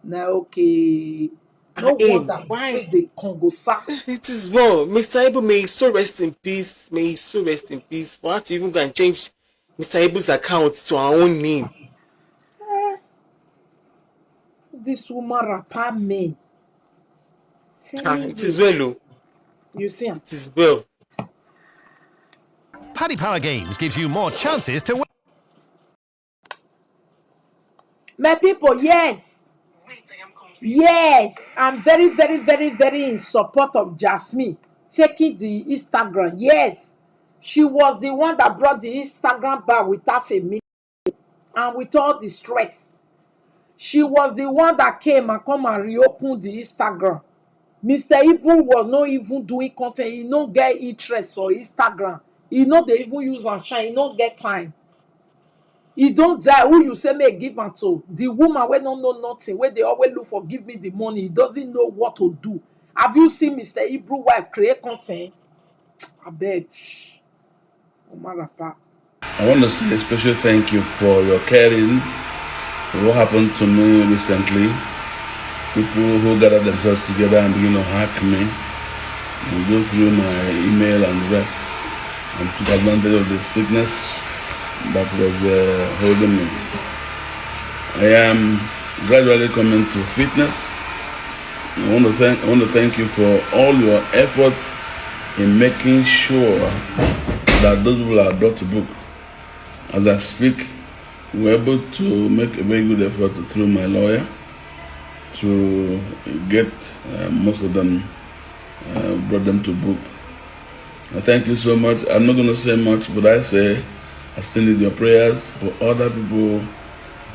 na okay no wonder why the Congo sack. It is well. Mr. Ibu, may he so rest in peace. May he so rest in peace. For her to even go and change Mr. Ibu's account to her own name. This woman rapper man. It is well. You see it is well. Paddy Power Games gives you more chances to win. My people, yes. Yes, I'm very, very, very, very in support of Jasmine taking the Instagram. Yes, she was the one that brought the Instagram back with $500,000 and with all the stress. She was the one that came and come and reopen the Instagram. Mr. Ibu was not even doing content. He don't get interest for Instagram. He know they even use and shine. He don't get time. He don't die. Who you say may give and to? The woman where don't know nothing, where they always look for give me the money. He doesn't know what to do. Have you seen Mr. Hebrew wife create content? I beg. I want to say a special thank you for your caring. What happened to me recently? People who gather themselves together and begin to hack me and go through my email and the rest and took advantage of the sickness that was holding me. I am gradually coming to fitness. I want to thank you for all your efforts in making sure that those people are brought to book. As I speak, we're able to make a very good effort through my lawyer to get most of them brought them to book. Thank you so much. I'm not going to say much, but I still need your prayers for other people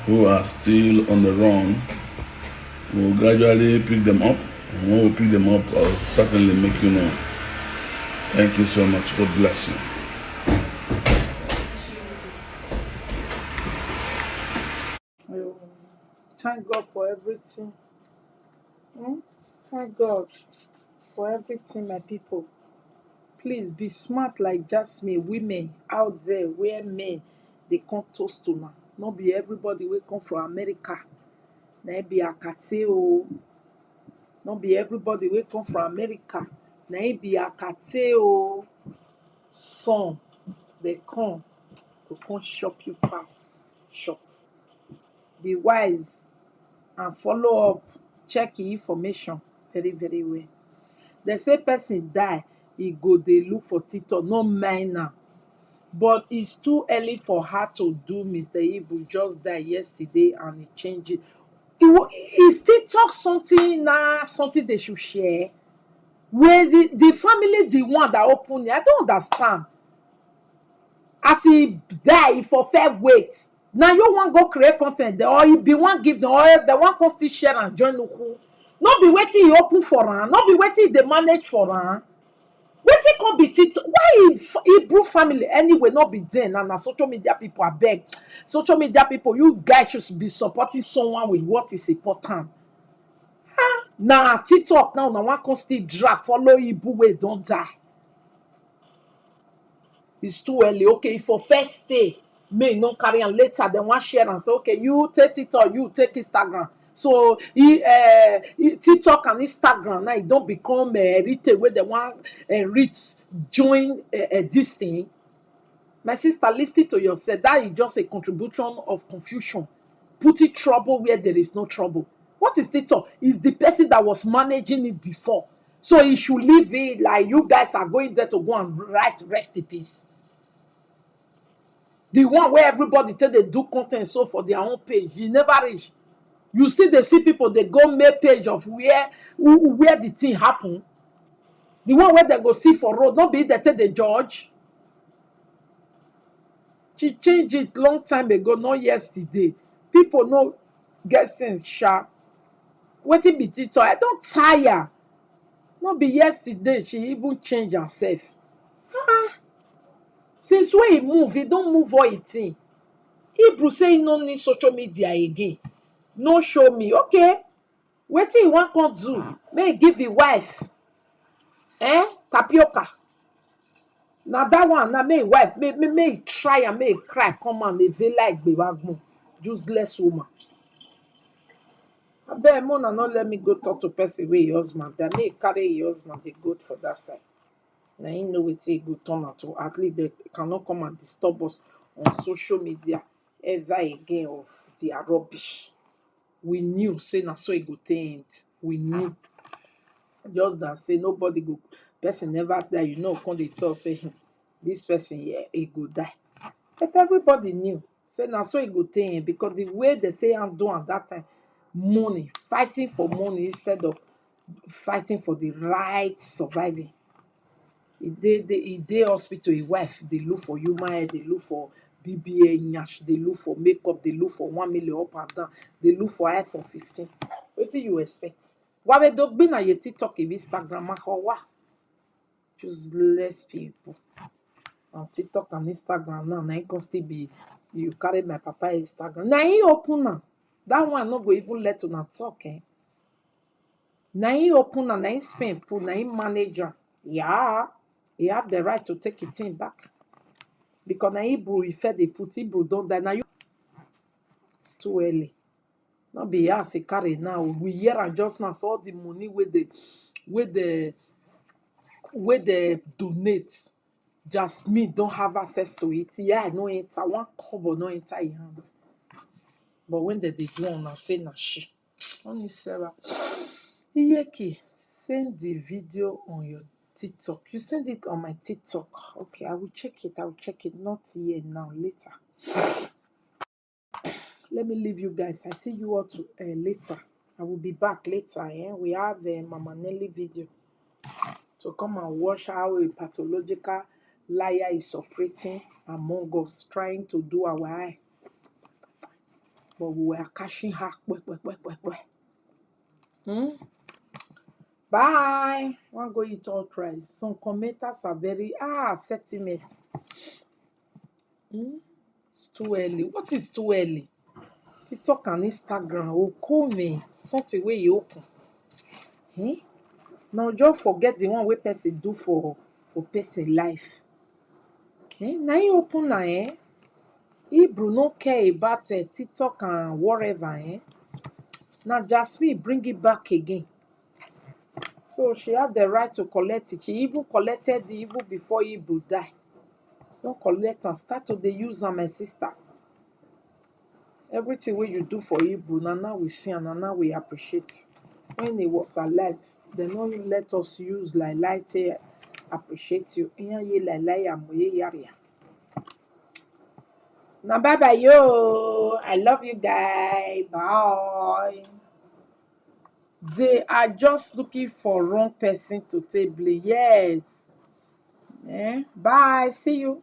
who are still on the run. We'll gradually pick them up, and when we pick them up, I'll certainly make you know. Thank you so much. God bless you. Thank God for everything. Thank God for everything, my people. Please be smart like Jasmine. Women out there where men they come toast to now. Not be everybody will come from America. Na be akate o. Not be everybody will come from America. Na be akate o. Some they come to come shop you pass shop. Be wise and follow up. Check the information very very well. They say person die, he go dey look for TikTok, no mind now. But it's too early for her to do. Mr. Ibu just died yesterday and he changed it. Is TikTok something something they should share? Where's the family the one that opened it? I don't understand. As he die for fair wait. Now you want go create content or you be one give them or the one can still share and join who. Not be waiting he open for her, not be waiting they manage for her. Wetin come be TikTok? Why Hebrew family anyway not be there and na social media people I beg. Social media people, you guys should be supporting someone with what is important. Nah, TikTok now one can still drag follow Hebrew way don't die. It's too early. Okay, for first day, may no carry on later. Then one share and say, okay, you take TikTok, you take Instagram. So TikTok and Instagram now it don't become retail where the one reach join this thing. My sister, listen to yourself. That is just a contribution of confusion. Putting trouble where there is no trouble. What is TikTok? Is the person that was managing it before. So he should leave it like you guys are going there to go and write recipes. The one where everybody tell they do content so for their own page, you never reach. You still they see people they go make page of where the thing happen. The one where they go see for road, not be they tell the judge. She changed it long time ago, not yesterday. People no get sense sharp. Wetin be TikTok? I don't tire. Not be yesterday she even change herself. Since when he move, he don't move all it thing. Hebrew say he no need social media again. No show me. Okay. Wetin he wan come do? May he give his wife tapioca. Now that one, now may wife, may he try and may he cry, come on, they feel like bewagmo. Useless woman. I bet Mona not let me go talk to person with your husband. Then may carry your husband the goat for that side. Now he know what he go turn out to. At least they cannot come and disturb us on social media ever again of their rubbish. We knew, say na so it go end. We knew. Just that say nobody go person never die, you know, come they talk say this person here he go die. But everybody knew. Say na so it go end because the way they take and do at that time, money, fighting for money instead of fighting for the right surviving. He dey hospital, his wife, they look for human hair, they look for BBA nyash, they look for makeup, they look for 1 million up and down, they look for iPhone 15. What do you expect? Why we don't be na your TikTok and Instagram wa? Just less people on TikTok and Instagram now. Now can still be you carry my papa Instagram. Now he open now. That one not go even let una talk. Now he open now he spend put now he manager. Yeah. He have the right to take it in back. Because now Hebrew, if they put Hebrew don't die. Now you it's too early. Not be as a carry now. We hear and just now saw the money with the donate. Jasmine don't have access to it. Yeah, no enter one cover, no enter your hand. But when they do on say na she. Only Sarah. Iyeki, send the video on your TikTok. You send it on my TikTok. Okay, I will check it. I will check it. Not here now, later. Let me leave you guys. I see you all later. I will be back later. We have a Mama Nelly video to come and watch how a pathological liar is operating among us, trying to do our eye. But we were catching her. Bye. One go eat all rice. Some commenters are very sentiment. It's too early. What is too early? TikTok and Instagram. Oh, call me. Something where you open. Now just forget the one where person do for person life. Now you open now, Hebrew no care about TikTok and whatever. Now Jasmine bring it back again. So she had the right to collect it. She even collected the evil before Hebrew die. Don't collect and start to the use my sister. Everything what you do for Hebrew, now we see and now we appreciate. When he was alive, they don't let us use like to appreciate you. Now bye bye yo. I love you guys. Bye. They are just looking for wrong person to take blame. Yes. Bye. See you.